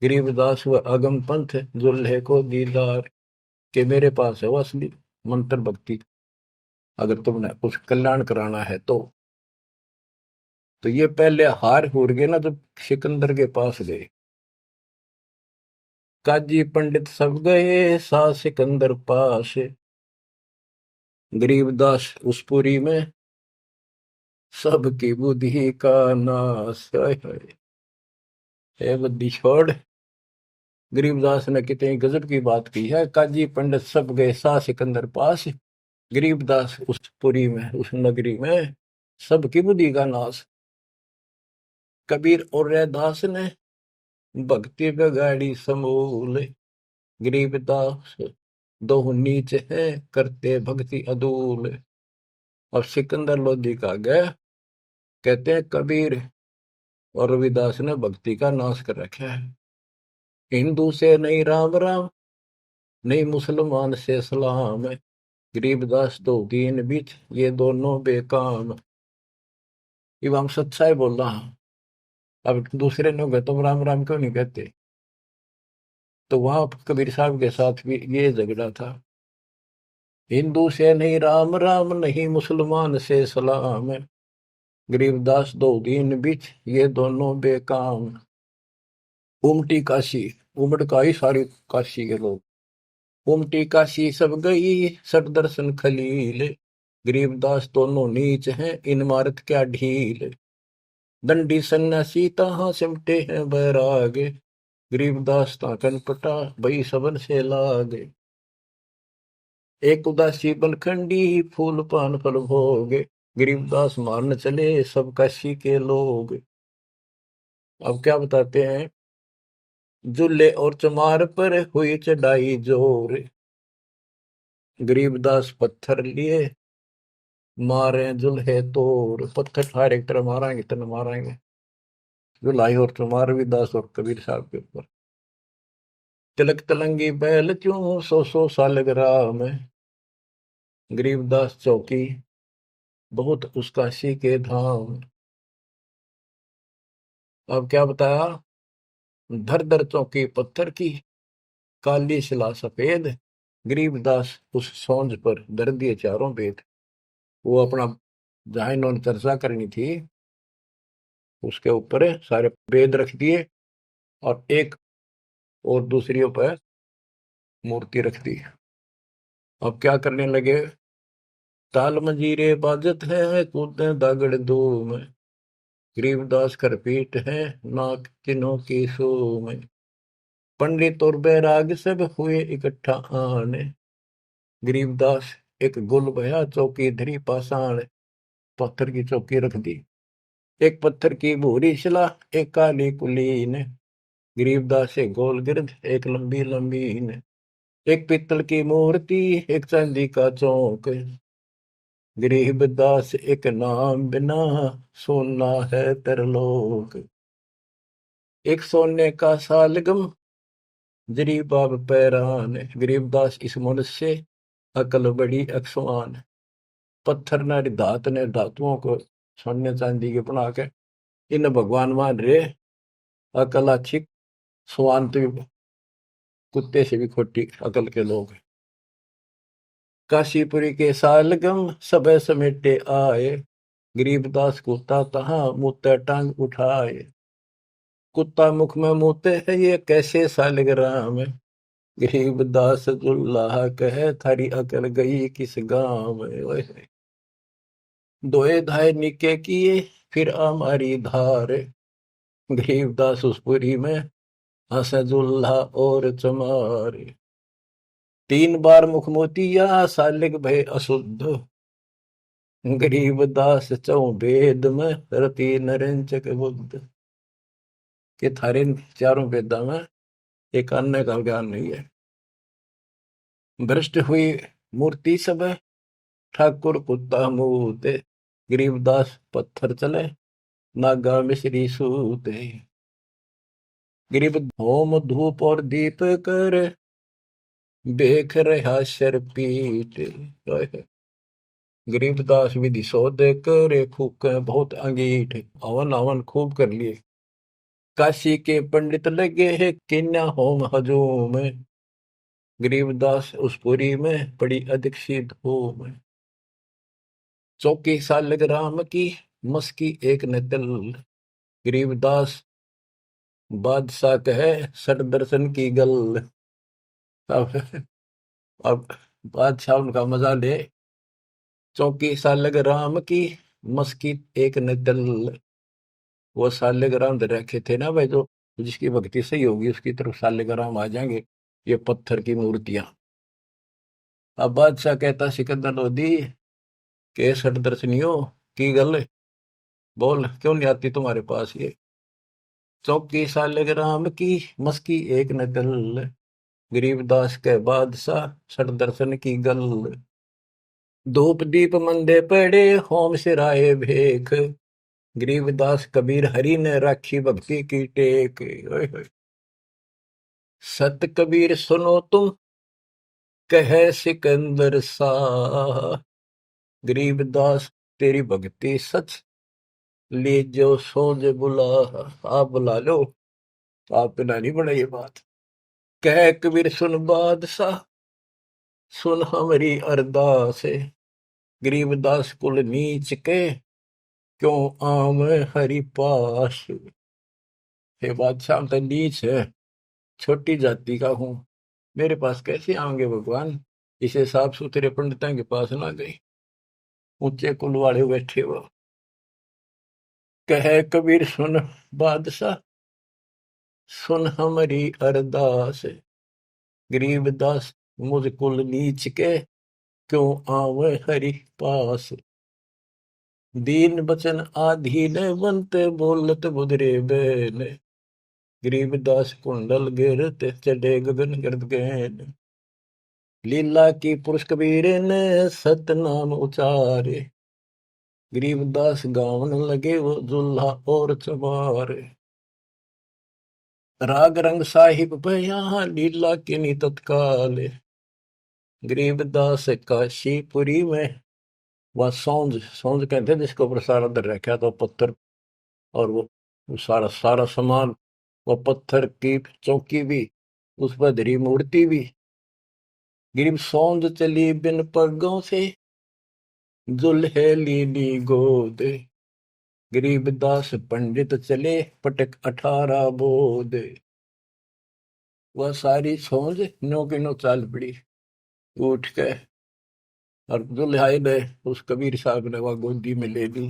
Speaker 1: गरीबदास व अगम पंथ, दुल्हे को दीदार, के मेरे पास है वो असली मंत्र भक्ति, अगर तुमने कुछ कल्याण कराना है तो ये पहले हार हो गए ना जब सिकंदर के पास गए। काजी पंडित सब गए, सा सिकंदर पास, गरीबदास उस पुरी में सबकी बुद्धि का नाश। है बुद्धि छोड़। गरीबदास ने कितनी गजब की बात की है। काजी पंडित सब गए सा सिकंदर पास, गरीबदास उस पुरी में, उस नगरी में सबकी बुद्धि का नाश। कबीर और रैदास ने भक्ति बिगाड़ी समूल, गरीबदास दो नीच है करते भक्ति अदूल। और सिकंदर लोधी का गए, कहते हैं कबीर और रविदास ने भक्ति का नाश कर रखा है। हिंदू से नहीं राम राम, नहीं मुसलमान से सलाम, गरीबदास दो दीन बीच ये दोनों बेकाम। ये हम सच्चाई बोल रहा हूं। अब दूसरे लोग तो राम राम क्यों नहीं कहते? तो वहां कबीर साहब के साथ भी ये झगड़ा था। हिंदू से नहीं राम राम, नहीं मुसलमान से सलाम, गरीबदास दो दीन बीच ये दोनों बेकाम। उमटी काशी, उमड़ का ही सारी काशी के लोग। उमटी काशी सब गई सट दर्शन खलील, गरीबदास दोनों नीच हैं इन मारत क्या ढील। दंडी सन्यासी तहाँ सिमटे हैं बैरागे, गरीबदास ताकन पटा भई सबन से लागे। एक उदासी बनखंडी फूल पान फल भोगे, गरीबदास मारन चले सब काशी के लोग। अब क्या बताते हैं? जुल्ले और चमार पर हुई चढ़ाई जोर, गरीबदास पत्थर लिए मारे जुल्हे तोड़। पत्थर ठारे एक तरह मारेंगे इतना मारेंगे। जुलाई और चमार भी दास और कबीर साहब के ऊपर। तिलक तलंगी बैल क्यों सौ सालगिरह में, गरीबदास चौकी बहुत उसका सी के धाम। अब क्या बताया? धर धर चौकी पत्थर की, काली शिला सफेद, गरीबदास उस सोंज पर धर दिए चारों वेद। वो अपना जहां इन्होंने चर्चा करनी थी उसके ऊपर सारे वेद रख दिए और एक और दूसरी पर मूर्ति रख दी। अब क्या करने लगे? ताल मंजीरे बाजत है कूदे दागड़ धूम, गरीबदास कर पीट है नाक चिन्हों की सूम। पंडित और बैराग सब हुए इकट्ठा आने, गरीबदास एक गुल भया चौकी धरी पाषाण। पत्थर की चौकी रख दी। एक पत्थर की भूरी शिला, एक काली कुलीन, गरीबदास से गोल गिरद एक लंबी लंबीन। एक पित्तल की मूर्ति, एक चांदी का चौक, गरीबदास एक नाम बिना सोना है तरलोक। एक सोने का सालगम जरी बाब पैरान, गरीबदास इस मनुष्य से अकल बड़ी अक्सवान। पत्थर ने धात ने धातुओं को सोने चांदी के बना के इन भगवान मान रे, अकल अच्छी स्वान तो कुत्ते से भी खोटी अकल के लोग। काशीपुरी के सालगम सब समेटे आए, गरीबदास कुत्ता तहां मुँह टांग उठाए। कुत्ता मुख में मुँहते है ये कैसे सालग्राम, गरीबदास दुल्लाह कहे थारी अकल गई किस गांव में। दोए धाय निके किए फिर हमारी धार, गरीबदास उस पुरी में हसदुल्ला और चमार। 3 बार मुख मोतिया सालिग भय अशुद्ध, गरीबदास चौ वेद में रति नरेंचक बुद्ध। के थारे चारों वेदा में एक अन्य का ज्ञान नहीं है। भ्रष्ट हुई मूर्ति सब ठाकुर कुत्ता मूते, गरीबदास पत्थर चले नागा मिश्री सूते। गरीब होम धूप और दीप कर बेख रहा शर पीट, गरीबदास विधि शोध करे फूक बहुत अंगीठ। हवन हवन खूब कर लिए। काशी के पंडित लगे है किन्या होम हजूम, गरीबदास उस पुरी में पड़ी अधिक सी धूम। चौकी सालग राम की मस्की एक न तिल, गरीबदास बादशाह कहे सट दर्शन की गल। अब बादशाह उनका मजा ले। चौकी सालग राम की मस्की एक न दल। वो सालेग्राम दे रखे थे ना भाई, जो जिसकी भक्ति सही होगी उसकी तरफ सालेग्राम आ जाएंगे, ये पत्थर की मूर्तियां। अब बादशाह कहता सिकंदर लोधी के सठ दर्शनियों की गल, बोल क्यों नहीं आती तुम्हारे पास ये। चौकी सालेग्राम की मस्की एक न दल, गरीबदास के बादशाह सठ दर्शन की गल। धूप दीप मंदे पड़े होम सिराए भेख, गरीबदास कबीर हरि ने राखी भक्ति की टेक। ओए होए। सत कबीर सुनो तुम कहे सिकंदर शाह, गरीबदास तेरी भक्ति सच ले जो सोज बुला। आप बुला लो, आप बिना नहीं बना ये बात। कह कबीर सुन बादशाह, सुन हमारी अरदास, गरीबदास कुल नीच के क्यों आम हरि पास। हे बादशाह हम तो नीच है, छोटी जाति का हूं, मेरे पास कैसे आएंगे भगवान। इसे साफ सुथरे पंडितों के पास ना गई, ऊंचे कुल वाले बैठे वो। कह कबीर सुन बादशाह, सुन हमारी अरदास, गरीबदास मुझ कुल नीच के क्यों आवे हरि पास। दीन बचन आधीन बनते बोलत बुधरे बैन, गरीबदास कुंडल गिरते चढ़े गगन गर्द गहन। लीला की पुरुष कबीर ने सतनाम उचारे, गरीबदास गावन लगे वो दुल्हा और चमारे। राग रंग साहिब बयां लीला की नी तत्काल, गरीबदास काशीपुरी में वह सौंज सौंज कहते हैं जिसको ऊपर सारा दर रखा तो पत्थर, और वो सारा सारा सामान, वो पत्थर की चौकी भी, उस पर धरी मूर्ति भी। गिरीब सौंद चली बिन पगों से, दुल्हे लीली गोद, गरीबदास पंडित चले पटक 18 बोध। वह सारी सौंज नो की नो चाल पड़ी, उठ के और दुल्हाई ने उस कबीर साहब ने वह गोदी में ले ली।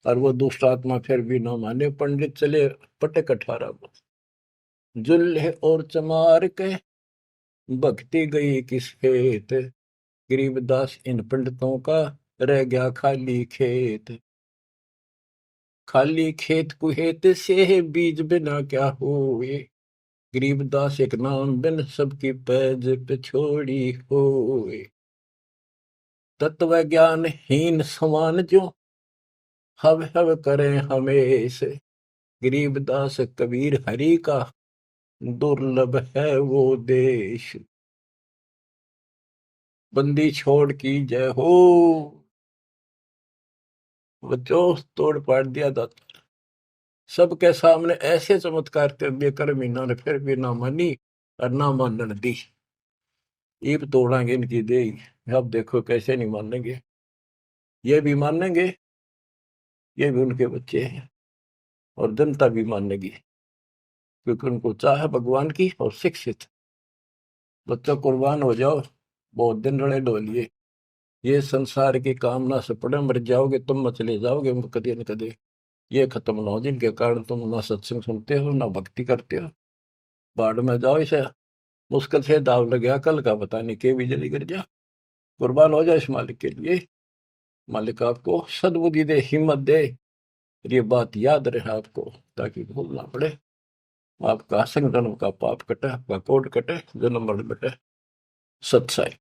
Speaker 1: और वो दुष्ट आत्मा फिर भी न माने, पंडित चले पटक 18 बोध। जुल्हे और चमार के भक्ति गई किस खेत, गरीबदास इन पंडितों का रह गया खाली खेत। खाली खेत कुहेत से बीज बिना क्या हुए, गरीबदास एक नाम बिन सबकी पैज पे छोड़ी हुए। तत्व ज्ञान हीन समान जो हव हव करें हमेशा, गरीबदास कबीर हरि का दुर्लभ है वो देश। बंदी छोड़ की जय हो, बच्चों तोड़ पाड़ दिया दाता। सबके सामने ऐसे चमत्कार कर कर मीना ने फिर भी ना मानी और ना मानन दी। ईब तोड़ांगे इनकी दे, अब देखो कैसे नहीं मानेंगे। ये भी मानेंगे, ये भी उनके बच्चे हैं, और जनता भी मानेगी, क्योंकि उनको चाह भगवान की और शिक्षित। बच्चों कुर्बान हो जाओ, बहुत दिन रड़े डोलिए, ये संसार की कामना से पड़े मर जाओगे तुम, चले जाओगे कदे न कदे। ये खत्म ना हो जिनके कारण तुम ना सत्संग सुनते हो ना भक्ति करते हो, बाढ़ में जाओ। इसे मुश्किल से दाव लग गया, कल का पता नहीं के बिजली गिर जा। कुर्बान हो जाए इस मालिक के लिए, मालिक आपको सद्बुद्धि दे, हिम्मत दे, ये बात याद रहे आपको, ताकि भूलना पड़े। आपका संग जन्म का पाप कटे, आपका कोट कटे, जन्म मरण बटे। सत्साई।